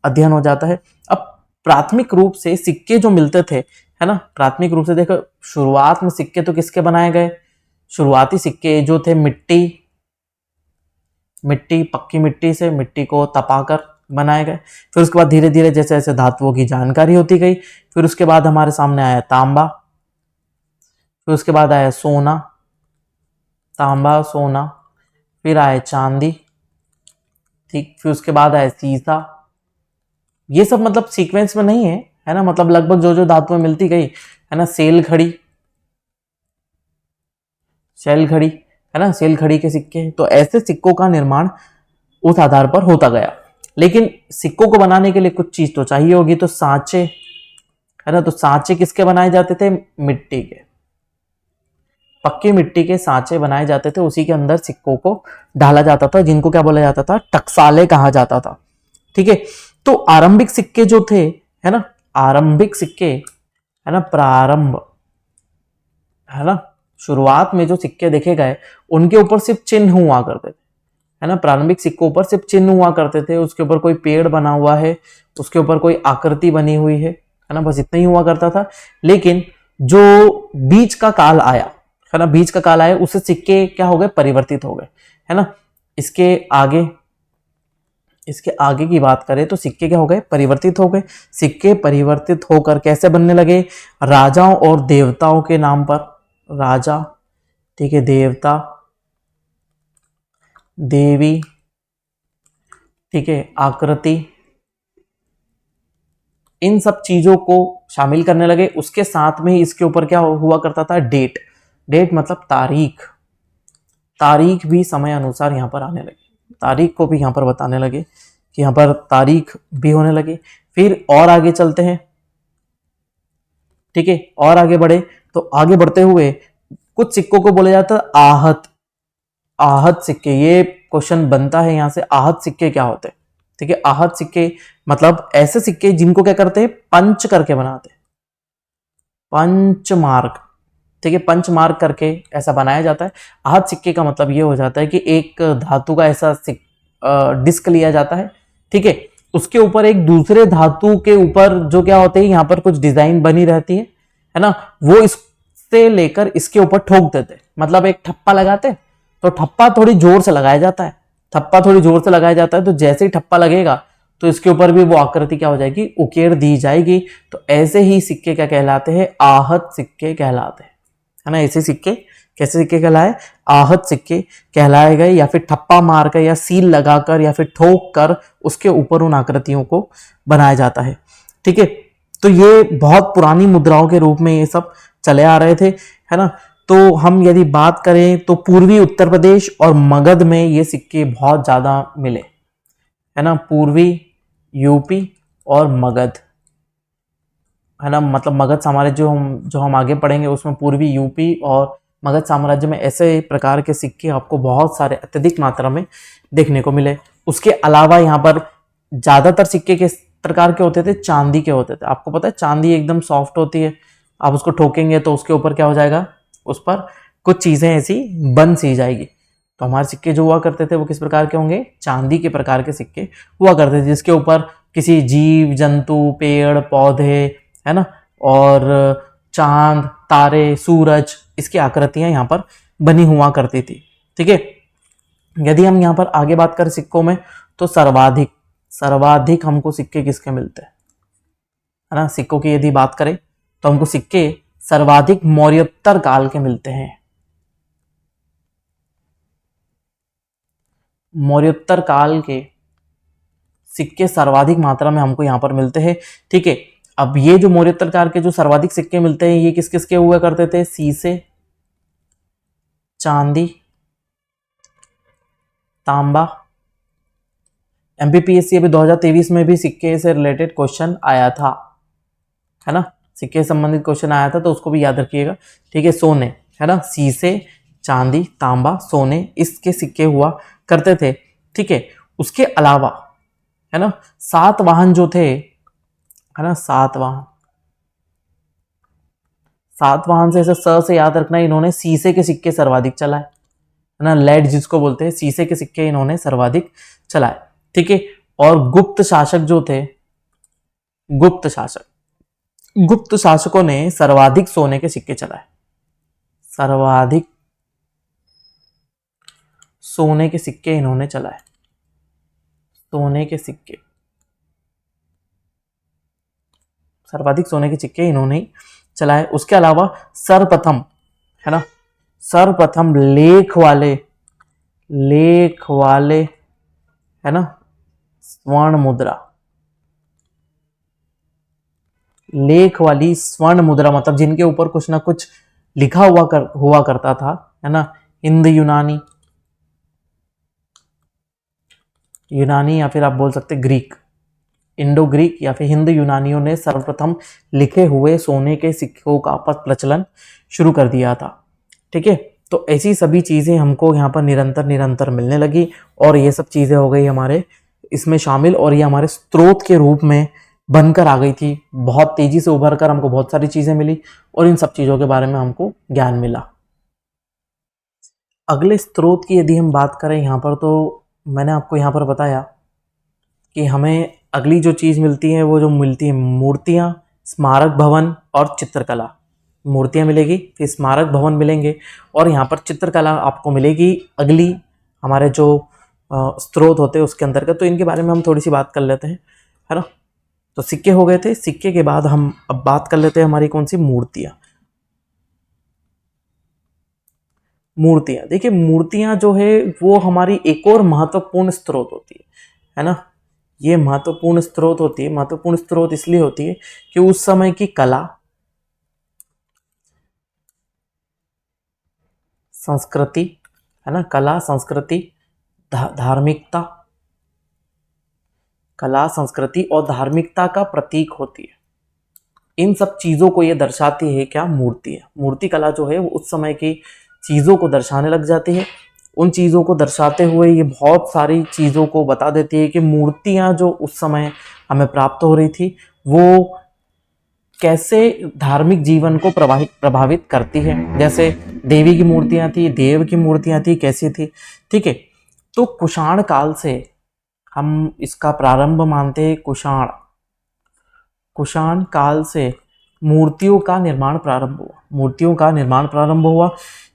अध्ययन हो जाता है। अब प्राथमिक रूप से सिक्के जो मिलते थे, है ना, प्राथमिक रूप से देखो, शुरुआत में सिक्के तो किसके बनाए गए, शुरुआती सिक्के जो थे पक्की मिट्टी से, मिट्टी को तपाकर बनाए गए। फिर उसके बाद धीरे धीरे जैसे जैसे धातुओं की जानकारी होती गई, फिर उसके बाद हमारे सामने आया तांबा, फिर उसके बाद आया सोना, तांबा सोना, फिर आया चांदी, ठीक, फिर उसके बाद आया सीसा। ये सब मतलब सीक्वेंस में नहीं है ना, मतलब लगभग जो जो धातुएं मिलती गई, है ना। सेल खड़ी है ना, सेल खड़ी के सिक्के। तो ऐसे सिक्कों का निर्माण उस आधार पर होता गया। लेकिन सिक्कों को बनाने के लिए कुछ चीज तो चाहिए होगी, तो सांचे, है ना। तो सांचे किसके बनाए जाते थे, मिट्टी के, पक्की मिट्टी के सांचे बनाए जाते थे, उसी के अंदर सिक्कों को डाला जाता था, जिनको क्या बोला जाता था, टकसाले कहा जाता था, ठीक है। तो आरंभिक सिक्के जो थे, है ना, आरंभिक सिक्के, है ना, प्रारंभ, है ना, शुरुआत में जो सिक्के देखे गए उनके ऊपर सिर्फ चिन्ह हुआ करते थे, है ना। प्रारंभिक सिक्कों पर सिर्फ चिन्ह हुआ करते थे, उसके ऊपर कोई पेड़ बना हुआ है, उसके ऊपर कोई आकृति बनी हुई है ना, बस इतना ही हुआ करता था। लेकिन जो बीच का काल आया, है ना, बीच का काल आया, उससे सिक्के क्या हो गए, परिवर्तित हो गए, है ना। इसके आगे की बात करें तो सिक्के क्या हो गए, परिवर्तित हो गए। सिक्के परिवर्तित होकर कैसे बनने लगे, राजाओं और देवताओं के नाम पर, राजा, ठीक है, देवता, देवी, ठीक है, आकृति, इन सब चीजों को शामिल करने लगे। उसके साथ में ही इसके ऊपर क्या हुआ करता था, डेट मतलब तारीख भी समय अनुसार यहां पर आने लगी, तारीख को भी यहां पर बताने लगे कि यहां पर तारीख भी होने लगी। फिर और आगे चलते हैं, ठीक है, और आगे बढ़े तो आगे बढ़ते हुए कुछ सिक्कों को बोला जाता है आहत सिक्के। ये क्वेश्चन बनता है यहां से, आहत सिक्के क्या होते हैं, ठीक है। आहत सिक्के मतलब ऐसे सिक्के जिनको क्या करते हैं, पंच करके बनाते हैं, पंचमार्क, ठीक है, पंचमार्क करके ऐसा बनाया जाता है। आहत सिक्के का मतलब ये हो जाता है कि एक धातु का ऐसा डिस्क लिया जाता है, ठीक है, उसके ऊपर एक दूसरे धातु के ऊपर जो क्या होते हैं, यहाँ पर कुछ डिजाइन बनी रहती है ना, वो इससे लेकर इसके ऊपर ठोक देते, मतलब एक ठप्पा लगाते, तो ठप्पा थोड़ी जोर से लगाया जाता है, तो जैसे ही ठप्पा लगेगा तो इसके ऊपर भी वो आकृति क्या हो जाएगी, उकेर दी जाएगी। तो ऐसे ही सिक्के क्या कहलाते हैं, आहत सिक्के कहलाते हैं, है ना। ऐसे सिक्के कैसे सिक्के कहलाए, आहत सिक्के कहलाए गए, या फिर ठप्पा मारकर या सील लगाकर या फिर ठोक कर उसके ऊपर उन आकृतियों को बनाया जाता है, ठीक है। तो ये बहुत पुरानी मुद्राओं के रूप में ये सब चले आ रहे थे, है ना। तो हम यदि बात करें तो पूर्वी उत्तर प्रदेश और मगध में ये सिक्के बहुत ज्यादा मिले, है ना, पूर्वी यूपी और मगध, है ना, मतलब मगध साम्राज्य जो हम आगे पढ़ेंगे उसमें पूर्वी यूपी और मगध साम्राज्य में ऐसे प्रकार के सिक्के आपको बहुत सारे अत्यधिक मात्रा में देखने को मिले। उसके अलावा यहाँ पर ज्यादातर सिक्के किस प्रकार के होते थे, चांदी के होते थे। आपको पता है चांदी एकदम सॉफ्ट होती है, आप उसको ठोकेंगे तो उसके ऊपर क्या हो जाएगा, उस पर कुछ चीजें ऐसी बन सी जाएगी। तो हमारे सिक्के जो हुआ करते थे वो किस प्रकार के होंगे, चांदी के प्रकार के सिक्के हुआ करते थे, जिसके ऊपर किसी जीव जंतु पेड़ पौधे, है ना, और चांद तारे सूरज, इसकी आकृतियां यहाँ पर बनी हुआ करती थी। ठीक है, यदि हम यहाँ पर आगे बात करें सिक्कों में तो सर्वाधिक सर्वाधिक हमको सिक्के किसके मिलते हैं, है ना, सिक्कों की यदि बात करें तो हमको सिक्के सर्वाधिक मौर्योत्तर काल के मिलते हैं। मौर्योत्तर काल के सिक्के सर्वाधिक मात्रा में हमको यहां पर मिलते हैं। ठीक है, अब ये जो मौर्योत्तर काल के जो सर्वाधिक सिक्के मिलते हैं ये किस किस के हुआ करते थे, सीसे, चांदी, तांबा। एमपीपीएससी अभी 2023 में भी सिक्के से रिलेटेड क्वेश्चन आया था, है ना, सिक्के से संबंधित क्वेश्चन आया था तो उसको भी याद रखिएगा। ठीक है, सोने, है ना, सीसे, चांदी, तांबा, सोने, इसके सिक्के हुआ करते थे। ठीक है, उसके अलावा, है ना, सातवाहन जो थे, है ना, सातवाहन से ऐसे स से याद रखना, इन्होंने सीसे के सिक्के सर्वाधिक चलाए, है ना, लेड जिसको बोलते हैं, सीसे के सिक्के इन्होंने सर्वाधिक चलाए। ठीक है, और गुप्त शासक जो थे, गुप्त शासकों ने सर्वाधिक सोने के सिक्के चलाए, सर्वाधिक सोने के सिक्के इन्होंने चलाए, सोने के सिक्के, सर्वाधिक सोने के सिक्के इन्होंने चलाए। उसके अलावा सर्वप्रथम, है ना, सर्वप्रथम लेख वाले, है ना, स्वर्ण मुद्रा, लेख वाली स्वर्ण मुद्रा, मतलब जिनके ऊपर कुछ ना कुछ लिखा हुआ करता था, है ना, हिंद यूनानी या फिर आप बोल सकते ग्रीक, इंडो ग्रीक या फिर हिंद यूनानियों ने सर्वप्रथम लिखे हुए सोने के सिक्कों का प्रचलन शुरू कर दिया था। ठीक है, तो ऐसी सभी चीजें हमको यहाँ पर निरंतर निरंतर मिलने लगी और ये सब चीजें हो गई हमारे इसमें शामिल, और ये हमारे स्रोत के रूप में बनकर आ गई थी, बहुत तेजी से उभर कर हमको बहुत सारी चीजें मिली और इन सब चीजों के बारे में हमको ज्ञान मिला। अगले स्रोत की यदि हम बात करें यहाँ पर, तो मैंने आपको यहाँ पर बताया कि हमें अगली जो चीज़ मिलती है वो जो मिलती है मूर्तियाँ, स्मारक भवन और चित्रकला। मूर्तियाँ मिलेगी, फिर स्मारक भवन मिलेंगे और यहाँ पर चित्रकला आपको मिलेगी अगली हमारे जो स्रोत होते हैं उसके अंतर्गत। तो इनके बारे में हम थोड़ी सी बात कर लेते हैं, है ना। तो सिक्के हो गए थे, सिक्के के बाद हम अब बात कर लेते हैं हमारी कौन सी, मूर्तियाँ। मूर्तियाँ, देखिए मूर्तियाँ जो है वो हमारी एक और महत्वपूर्ण स्रोत होती है ना। ये महत्वपूर्ण स्रोत होती है, महत्वपूर्ण स्रोत इसलिए होती है कि उस समय की कला संस्कृति, है ना, कला संस्कृति धार्मिकता, कला संस्कृति और धार्मिकता का प्रतीक होती है। इन सब चीजों को ये दर्शाती है क्या, मूर्ति है। मूर्ति कला जो है वो उस समय की चीजों को दर्शाने लग जाती है। उन चीजों को दर्शाते हुए ये बहुत सारी चीजों को बता देती है कि मूर्तियां जो उस समय हमें प्राप्त हो रही थी वो कैसे धार्मिक जीवन को प्रभावित करती है। जैसे देवी की मूर्तियां थी, देव की मूर्तियां थी, कैसी थी। ठीक है, तो कुषाण काल से हम इसका प्रारंभ मानते हैं। कुषाण काल से मूर्तियों का निर्माण प्रारंभ हुआ।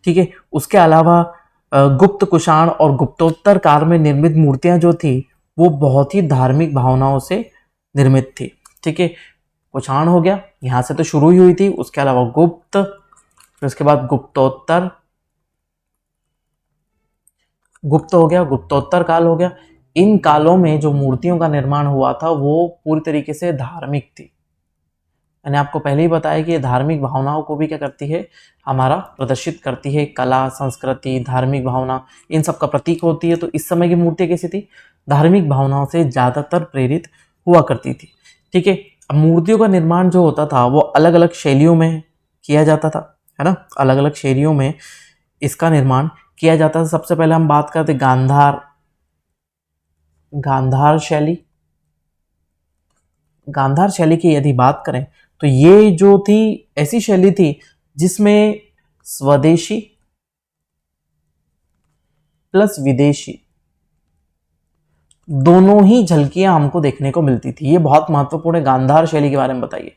ठीक है, उसके अलावा गुप्त कुषाण और गुप्तोत्तर काल में निर्मित मूर्तियां जो थी वो बहुत ही धार्मिक भावनाओं से निर्मित थी। ठीक है, कुषाण हो गया, यहां से तो शुरू ही हुई थी। उसके अलावा गुप्त, फिर उसके बाद गुप्तोत्तर, गुप्त हो गया, गुप्तोत्तर काल हो गया। इन कालों में जो मूर्तियों का निर्माण हुआ था वो पूरी तरीके से धार्मिक थी, मैंने आपको पहले ही बताया कि ये धार्मिक भावनाओं को भी क्या करती है, हमारा प्रदर्शित करती है। कला, संस्कृति, धार्मिक भावना, इन सब का प्रतीक होती है। तो इस समय की मूर्तियाँ कैसी थी, धार्मिक भावनाओं से ज़्यादातर प्रेरित हुआ करती थी। ठीक है, अब मूर्तियों का निर्माण जो होता था वो अलग अलग शैलियों में किया जाता था, है ना, अलग अलग शैलियों में इसका निर्माण किया जाता था। सबसे पहले हम बात करते गांधार शैली। गांधार शैली की यदि बात करें तो ये जो थी ऐसी शैली थी जिसमें स्वदेशी प्लस विदेशी दोनों ही झलकियां हमको देखने को मिलती थी। ये बहुत महत्वपूर्ण है। गांधार शैली के बारे में बताइए,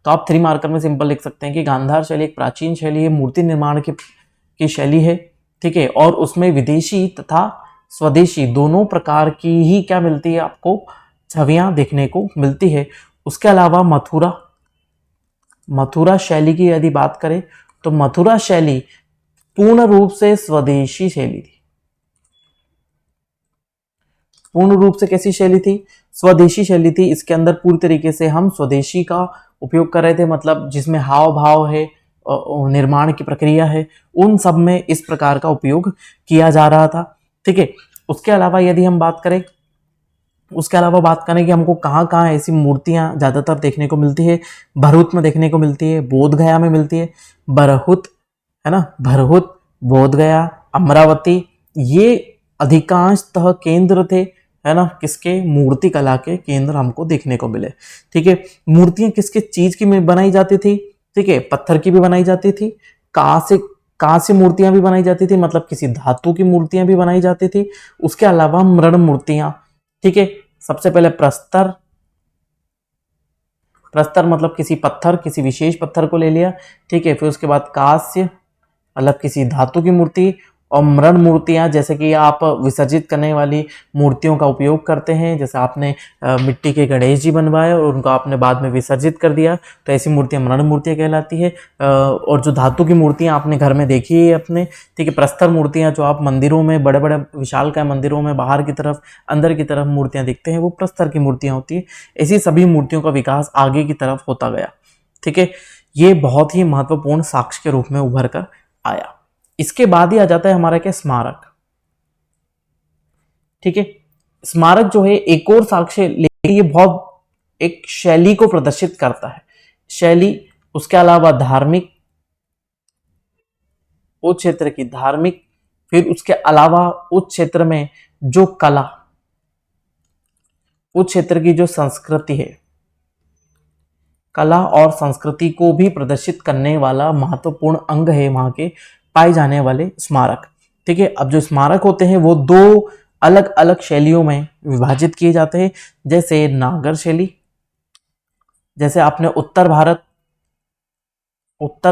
तो आप 3 मार्कर में सिंपल लिख सकते हैं कि गांधार शैली एक प्राचीन शैली है, मूर्ति निर्माण की शैली है। ठीक है, और उसमें विदेशी तथा स्वदेशी दोनों प्रकार की ही क्या मिलती है, आपको छवियां देखने को मिलती है। उसके अलावा मथुरा शैली की यदि बात करें तो मथुरा शैली पूर्ण रूप से स्वदेशी शैली थी। पूर्ण रूप से कैसी शैली थी, स्वदेशी शैली थी। इसके अंदर पूरी तरीके से हम स्वदेशी का उपयोग कर रहे थे, मतलब जिसमें हाव भाव है, निर्माण की प्रक्रिया है, उन सब में इस प्रकार का उपयोग किया जा रहा था। ठीक है, उसके अलावा यदि हम बात करें कि हमको कहाँ कहाँ ऐसी मूर्तियां ज्यादातर देखने को मिलती है, भरूच में देखने को मिलती है, बोध गया में मिलती है, बरहुत, है ना, भरहुत, बोध गया, अमरावती, ये अधिकांशतः केंद्र थे, है ना, किसके, मूर्ति कला के केंद्र हमको देखने को मिले। ठीक है, मूर्तियां किसके चीज की बनाई जाती थी, ठीक है, पत्थर की भी बनाई जाती थी, कहाँ से मूर्तियां भी बनाई जाती थी, मतलब किसी धातु की मूर्तियां भी बनाई जाती थी। उसके अलावा मृण मूर्तियां, ठीक है, सबसे पहले प्रस्तर मतलब किसी पत्थर, किसी विशेष पत्थर को ले लिया। ठीक है, फिर उसके बाद कांस्य मतलब किसी धातु की मूर्ति, और मृण मूर्तियां जैसे कि आप विसर्जित करने वाली मूर्तियों का उपयोग करते हैं। जैसे आपने मिट्टी के गणेश जी बनवाए और उनको आपने बाद में विसर्जित कर दिया, तो ऐसी मूर्तियां मृण मूर्तियां कहलाती है। और जो धातु की मूर्तियां आपने घर में देखी है अपने, ठीक है, प्रस्तर मूर्तियां जो आप मंदिरों में, बड़े बड़े विशालकाय मंदिरों में बाहर की तरफ, अंदर की तरफ मूर्तियां देखते हैं, वो प्रस्तर की मूर्तियां होती है। ऐसी सभी मूर्तियों का विकास आगे की तरफ होता गया। ठीक है, ये बहुत ही महत्वपूर्ण साक्ष्य के रूप में उभर कर आया। इसके बाद ही आ जाता है हमारा क्या, स्मारक। ठीक है, स्मारक जो है एक और साक्ष्य, लेकिन ये बहुत एक शैली को प्रदर्शित करता है, शैली। उसके अलावा धार्मिक, उस क्षेत्र की धार्मिक, फिर उसके अलावा उस क्षेत्र में जो कला, उस क्षेत्र की जो संस्कृति है, कला और संस्कृति को भी प्रदर्शित करने वाला महत्वपूर्ण अंग है वहां के पाए जाने वाले स्मारक। ठीक है, अब जो स्मारक होते हैं वो 2 अलग अलग शैलियों में विभाजित किए जाते हैं। जैसे नागर शैली, जैसे आपने उत्तर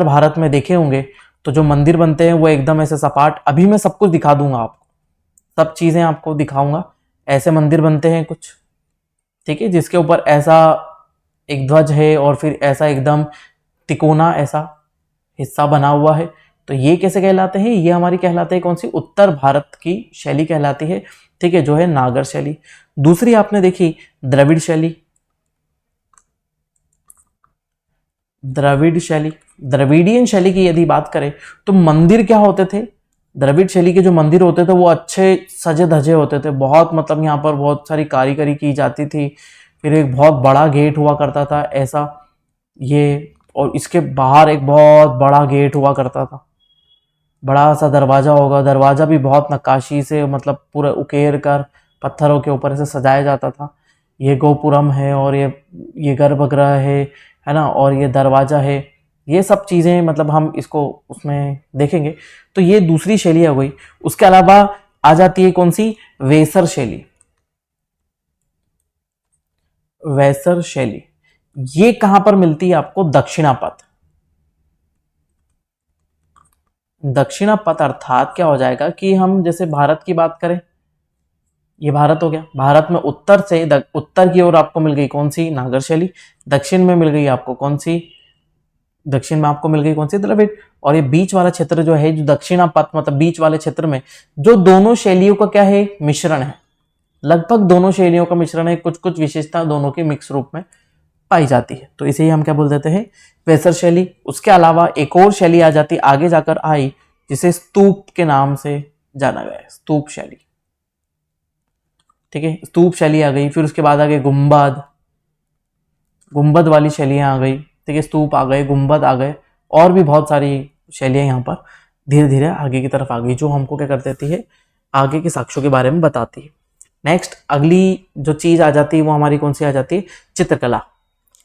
भारत में देखे होंगे तो जो मंदिर बनते हैं वो एकदम ऐसे सपाट, अभी मैं सब कुछ दिखा दूंगा आपको, सब चीजें आपको दिखाऊंगा। ऐसे मंदिर बनते हैं कुछ, ठीक है, जिसके ऊपर ऐसा एक ध्वज है और फिर ऐसा एकदम तिकोना ऐसा हिस्सा बना हुआ है। तो ये कैसे कहलाते हैं, ये हमारी कहलाते हैं कौन सी, उत्तर भारत की शैली कहलाती है। ठीक है, जो है नागर शैली। दूसरी आपने देखी द्रविड़ शैली, द्रविडियन शैली की यदि बात करें तो मंदिर क्या होते थे, द्रविड़ शैली के जो मंदिर होते थे वो अच्छे सजे धजे होते थे, बहुत, मतलब यहाँ पर बहुत सारी कारीगरी की जाती थी। फिर एक बहुत बड़ा गेट हुआ करता था ऐसा, ये, और इसके बाहर एक बहुत बड़ा गेट हुआ करता था, बड़ा सा दरवाजा होगा, दरवाजा भी बहुत नक्काशी से, मतलब पूरा उकेर कर पत्थरों के ऊपर से सजाया जाता था। ये गोपुरम है और ये गर्भगृह है ना, और ये दरवाजा है, ये सब चीज़ें, मतलब हम इसको उसमें देखेंगे। तो ये दूसरी शैली हो गई। उसके अलावा आ जाती है कौन सी, वेसर शैली। वेसर शैली ये कहां पर मिलती है आपको, दक्षिणापथ। दक्षिणापथ अर्थात क्या हो जाएगा कि हम जैसे भारत की बात करें, ये भारत हो गया, भारत में उत्तर से उत्तर की ओर आपको मिल गई कौन सी, नागर शैली। दक्षिण में मिल गई आपको कौन सी, दक्षिण में आपको मिल गई कौन सी, द्रविड़। और ये बीच वाला क्षेत्र जो है, जो दक्षिणापथ मतलब बीच वाले क्षेत्र में, जो दोनों शैलियों का क्या है, मिश्रण है, लगभग दोनों शैलियों का मिश्रण है, कुछ कुछ विशेषता दोनों के मिक्स रूप में पाई जाती है, तो इसे ही हम क्या बोल देते हैं, वेसर शैली। उसके अलावा एक और शैली आ जाती, आगे जाकर आई, जिसे स्तूप के नाम से जाना गया है, स्तूप शैली। ठीक है, स्तूप शैली आ गई। फिर उसके बाद आ गई गुंबद, गुंबद वाली शैलियां आ गई। ठीक है, स्तूप आ गए, गुंबद आ गए, और भी बहुत सारी शैलियां यहाँ पर धीरे धीरे आगे की तरफ आ गई, जो हमको क्या कर देती है, आगे के साक्ष्यों के बारे में बताती है। नेक्स्ट अगली जो चीज आ जाती है वो हमारी कौन सी आ जाती है, चित्रकला।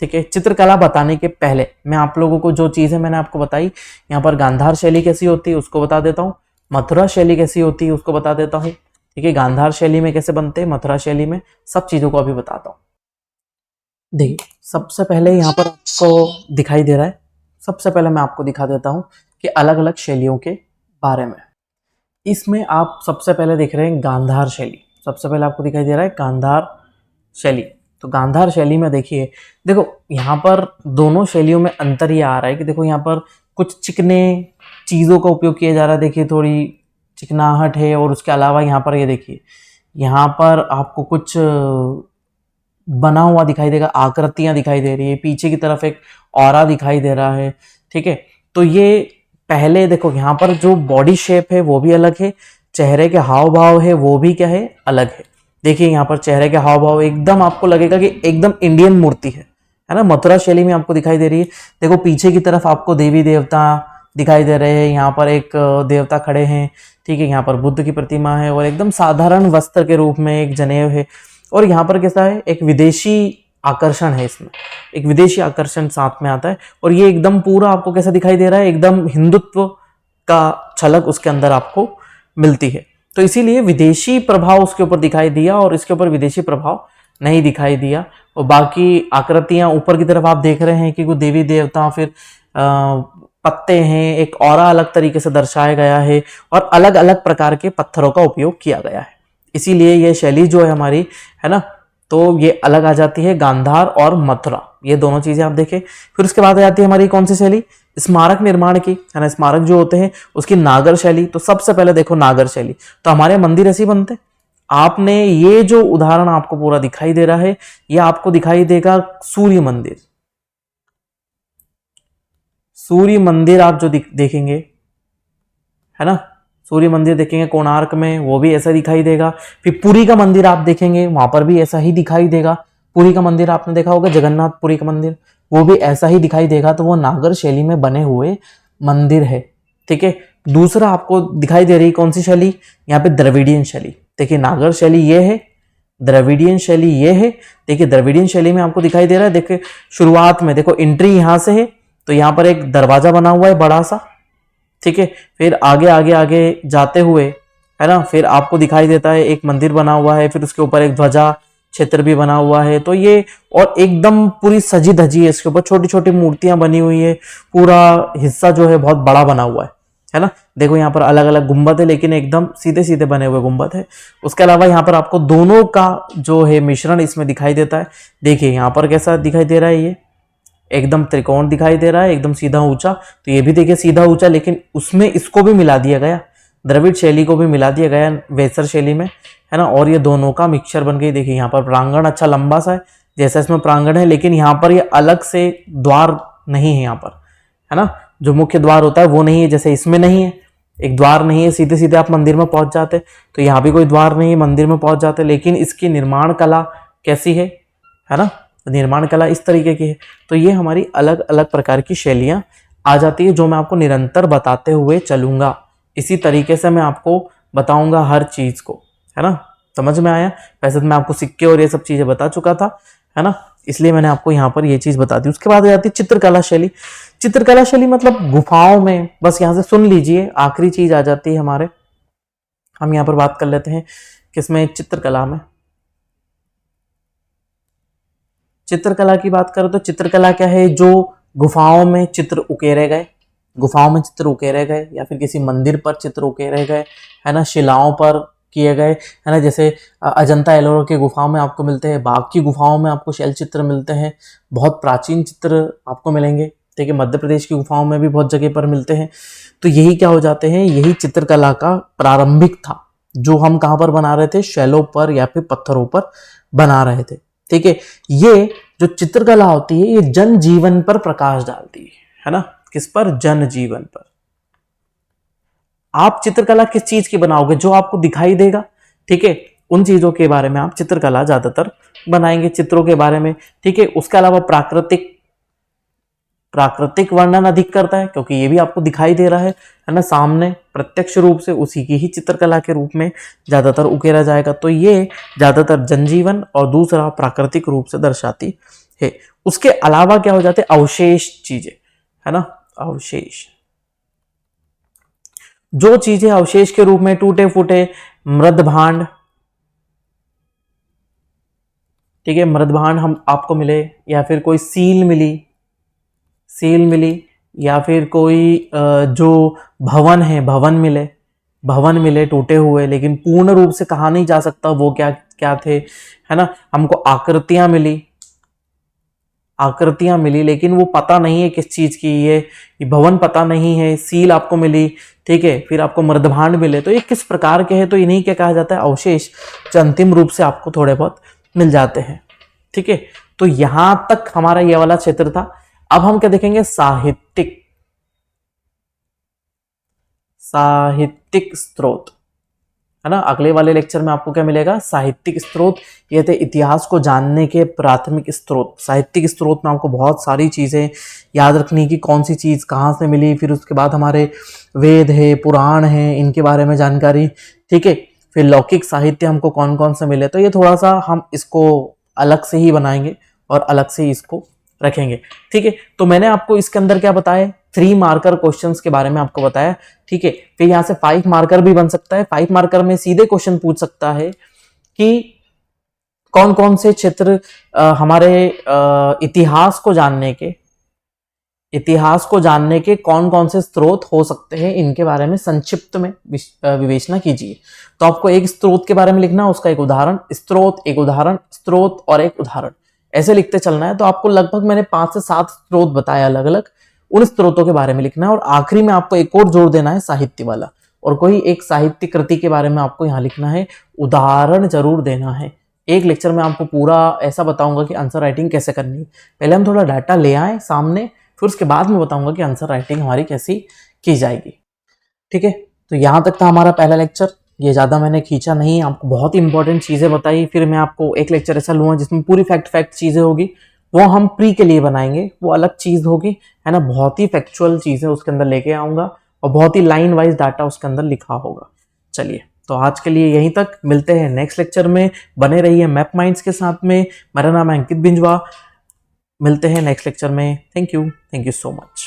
ठीक है, चित्रकला बताने के पहले मैं आप लोगों को जो चीजें मैंने आपको बताई, यहाँ पर गांधार शैली कैसी होती है उसको बता देता हूँ, मथुरा शैली कैसी होती है उसको बता देता हूँ। ठीक है, गांधार शैली में कैसे बनते हैं, मथुरा शैली में, सब चीजों को अभी बताता हूँ। देखिए, सबसे पहले यहाँ पर आपको दिखाई दे रहा है, सबसे पहले मैं आपको दिखा देता हूँ कि अलग अलग शैलियों के बारे में। इसमें आप सबसे पहले देख रहे हैं गांधार शैली, सबसे पहले आपको दिखाई दे रहा है गांधार शैली। तो गांधार शैली में देखिए, देखो यहाँ पर दोनों शैलियों में अंतर ये आ रहा है कि देखो यहाँ पर कुछ चिकने चीज़ों का उपयोग किया जा रहा है, देखिए थोड़ी चिकनाहट है, और उसके अलावा यहाँ पर ये देखिए, यहाँ पर आपको कुछ बना हुआ दिखाई देगा, आकृतियां दिखाई दे रही है, पीछे की तरफ एक ऑरा दिखाई दे रहा है। ठीक है, तो ये पहले देखो यहाँ पर जो बॉडी शेप है वो भी अलग है, चेहरे के हाव भाव है वो भी क्या है, अलग है। देखिए यहाँ पर चेहरे के हाव भाव एकदम आपको लगेगा कि एकदम इंडियन मूर्ति है ना, मथुरा शैली में आपको दिखाई दे रही है। देखो पीछे की तरफ आपको देवी देवता दिखाई दे रहे हैं, यहाँ पर एक देवता खड़े हैं। ठीक है, यहाँ पर बुद्ध की प्रतिमा है, और एकदम साधारण वस्त्र के रूप में एक जनेऊ है। और यहाँ पर कैसा है, एक विदेशी आकर्षण है, इसमें एक विदेशी आकर्षण साथ में आता है, और ये एकदम पूरा आपको कैसा दिखाई दे रहा है, एकदम हिंदुत्व का झलक उसके अंदर आपको मिलती है। तो इसीलिए विदेशी प्रभाव उसके ऊपर दिखाई दिया, और इसके ऊपर विदेशी प्रभाव नहीं दिखाई दिया। और बाकी आकृतियां ऊपर की तरफ आप देख रहे हैं कि कोई देवी देवता, फिर पत्ते हैं, एक औरा अलग तरीके से दर्शाया गया है, और अलग अलग प्रकार के पत्थरों का उपयोग किया गया है। इसीलिए ये शैली जो है हमारी, है ना, तो ये अलग आ जाती है, गांधार और मथुरा, ये दोनों चीजें आप देखें। फिर उसके बाद आ जाती है हमारी कौन सी शैली, स्मारक निर्माण की, है ना, स्मारक जो होते हैं उसकी नागर शैली। तो सबसे पहले देखो नागर शैली, तो हमारे मंदिर ऐसे बनते, आपने ये जो उदाहरण आपको पूरा दिखाई दे रहा है, ये आपको दिखाई देगा सूर्य मंदिर। सूर्य मंदिर आप जो देखेंगे, है ना, सूर्य मंदिर देखेंगे कोणार्क में, वो भी ऐसा दिखाई देगा। फिर पुरी का मंदिर आप देखेंगे, वहां पर भी ऐसा ही दिखाई देगा। पुरी का मंदिर आपने देखा होगा, जगन्नाथपुरी का मंदिर, वो भी ऐसा ही दिखाई देगा। तो वो नागर शैली में बने हुए मंदिर है। ठीक है, दूसरा आपको दिखाई दे रही कौन सी शैली, यहाँ पे द्रविडियन शैली। देखिए नागर शैली ये है, द्रविडियन शैली ये है। देखिए द्रविडियन शैली में आपको दिखाई दे रहा है, देखिए शुरुआत में देखो एंट्री यहां से है, तो यहाँ पर एक दरवाजा बना हुआ है बड़ा सा। ठीक है, फिर आगे आगे आगे जाते हुए, है ना, फिर आपको दिखाई देता है एक मंदिर बना हुआ है, फिर उसके ऊपर एक ध्वजा क्षेत्र भी बना हुआ है। तो ये और एकदम पूरी सजी धजी है, इसके ऊपर छोटी छोटी मूर्तियां बनी हुई है, पूरा हिस्सा जो है बहुत बड़ा बना हुआ है ना। देखो यहाँ पर अलग अलग गुंबद है, लेकिन एकदम सीधे सीधे बने हुए गुंबद है। उसके अलावा यहाँ पर आपको दोनों का जो है मिश्रण इसमें दिखाई देता है। देखिए यहाँ पर कैसा दिखाई दे रहा है, ये एकदम त्रिकोण दिखाई दे रहा है, एकदम सीधा ऊंचा। तो ये भी देखिए सीधा ऊंचा, लेकिन उसमें इसको भी मिला दिया गया, द्रविड़ शैली को भी मिला दिया गया वेसर शैली में, है ना। और ये दोनों का मिक्सचर बन गई। देखिए यहाँ पर प्रांगण अच्छा लंबा सा है, जैसा इसमें प्रांगण है, लेकिन यहाँ पर ये अलग से द्वार नहीं है यहाँ पर, है ना। जो मुख्य द्वार होता है वो नहीं है, जैसे इसमें नहीं है, एक द्वार नहीं है, सीधे सीधे आप मंदिर में पहुंच जाते। तो यहाँ भी कोई द्वार नहीं है, मंदिर में पहुंच जाते। लेकिन इसकी निर्माण कला कैसी है ना, निर्माण कला इस तरीके की है। तो ये हमारी अलग अलग प्रकार की शैलियां आ जाती है, जो मैं आपको निरंतर बताते हुए चलूंगा। इसी तरीके से मैं आपको बताऊंगा हर चीज को, है ना। समझ में आया? वैसे तो मैं आपको सिक्के और ये सब चीजें बता चुका था, है ना, इसलिए मैंने आपको यहाँ पर ये चीज बता दी। उसके बाद आ जाती है चित्रकला शैली। चित्रकला शैली मतलब गुफाओं में, बस यहाँ से सुन लीजिए, आखिरी चीज आ जाती है हमारे। हम यहाँ पर बात कर लेते हैं किसमें, चित्रकला में। चित्रकला की बात करो तो चित्रकला क्या है, जो गुफाओं में चित्र उकेरे गए, गुफाओं में चित्र उकेरे गए, या फिर किसी मंदिर पर चित्र उकेरे गए, है ना, शिलाओं पर किए गए, है ना। जैसे अजंता एलोरा की गुफाओं में आपको मिलते हैं, बाघ की गुफाओं में आपको शैल चित्र मिलते हैं, बहुत प्राचीन चित्र आपको मिलेंगे। ठीक है, मध्य प्रदेश की गुफाओं में भी बहुत जगह पर मिलते हैं। तो यही क्या हो जाते हैं, यही चित्रकला का प्रारंभिक था, जो हम कहाँ पर बना रहे थे, शैलों पर या फिर पत्थरों पर बना रहे थे। ठीक है, ये जो चित्रकला होती है ये जन जीवन पर प्रकाश डालती है ना। किस पर? जन जीवन पर। आप चित्रकला किस चीज की बनाओगे? जो आपको दिखाई देगा, ठीक है, उन चीजों के बारे में आप चित्रकला ज्यादातर बनाएंगे, चित्रों के बारे में, ठीक है। उसके अलावा प्राकृतिक वर्णन अधिक करता है, क्योंकि ये भी आपको दिखाई दे रहा है ना, सामने प्रत्यक्ष रूप से, उसी की ही चित्रकला के रूप में ज्यादातर उकेरा जाएगा। तो ये ज्यादातर जनजीवन और दूसरा प्राकृतिक रूप से दर्शाती है। उसके अलावा क्या हो जाते? अवशेष चीजें, है ना, अवशेष। जो चीजें अवशेष के रूप में टूटे फूटे मृद भांड, ठीक है, मृद भांड हम आपको मिले, या फिर कोई सील मिली, या फिर कोई जो भवन मिले टूटे हुए, लेकिन पूर्ण रूप से कहा नहीं जा सकता वो क्या क्या थे, है ना। हमको आकृतियां मिली, लेकिन वो पता नहीं है किस चीज की, ये भवन पता नहीं है, सील आपको मिली, ठीक है, फिर आपको मृदभांड मिले, तो ये किस प्रकार के हैं? तो इन्हीं क्या कहा जाता है? अवशेष, जो अंतिम रूप से आपको थोड़े बहुत मिल जाते हैं, ठीक है। तो यहां तक हमारा ये वाला क्षेत्र था। अब हम क्या देखेंगे? साहित्यिक स्रोत, है ना। अगले वाले लेक्चर में आपको क्या मिलेगा? साहित्यिक स्रोत। ये थे इतिहास को जानने के प्राथमिक स्रोत। साहित्यिक स्रोत में आपको बहुत सारी चीजें याद रखनी कि कौन सी चीज कहाँ से मिली, फिर उसके बाद हमारे वेद है, पुराण है, इनके बारे में जानकारी, ठीक है। फिर लौकिक साहित्य हमको कौन कौन से मिले, तो ये थोड़ा सा हम इसको अलग से ही बनाएंगे और अलग से ही इसको रखेंगे, ठीक है। तो मैंने आपको इसके अंदर क्या बताया? 3 मार्कर क्वेश्चंस के बारे में आपको बताया, ठीक है। फिर यहां से 5 मार्कर भी बन सकता है। 5 मार्कर में सीधे क्वेश्चन पूछ सकता है कि कौन कौन से क्षेत्र हमारे इतिहास को जानने के कौन कौन से स्रोत हो सकते हैं, इनके बारे में संक्षिप्त में विवेचना कीजिए। तो आपको एक स्रोत के बारे में लिखना, उसका एक उदाहरण, स्रोत और एक उदाहरण, ऐसे लिखते चलना है। तो आपको लगभग मैंने 5 से 7 स्रोत बताया अलग अलग, उन स्रोतों के बारे में लिखना है। और आखिरी में आपको एक और जोड़ देना है, साहित्य वाला, और कोई एक साहित्य कृति के बारे में आपको यहाँ लिखना है, उदाहरण जरूर देना है। एक लेक्चर में आपको पूरा ऐसा बताऊंगा कि आंसर राइटिंग कैसे करनी है। पहले हम थोड़ा डाटा ले आए सामने, फिर उसके बाद में बताऊंगा कि आंसर राइटिंग हमारी कैसी की जाएगी, ठीक है। तो यहाँ तक था हमारा पहला लेक्चर। ये ज़्यादा मैंने खींचा नहीं, आपको बहुत ही इंपॉर्टेंट चीज़ें बताई। फिर मैं आपको एक लेक्चर ऐसा लूँगा जिसमें पूरी फैक्ट चीज़ें होगी, वो हम प्री के लिए बनाएंगे, वो अलग चीज़ होगी, है ना। बहुत ही फैक्चुअल चीज़ें उसके अंदर लेके आऊँगा और बहुत ही लाइन वाइज डाटा उसके अंदर लिखा होगा। चलिए, तो आज के लिए यहीं तक, मिलते हैं नेक्स्ट लेक्चर में। बने रहिए मैप माइंड्स के साथ में। मेरा नाम है अंकित बिंजवा, मिलते हैं नेक्स्ट लेक्चर में। Thank you so much.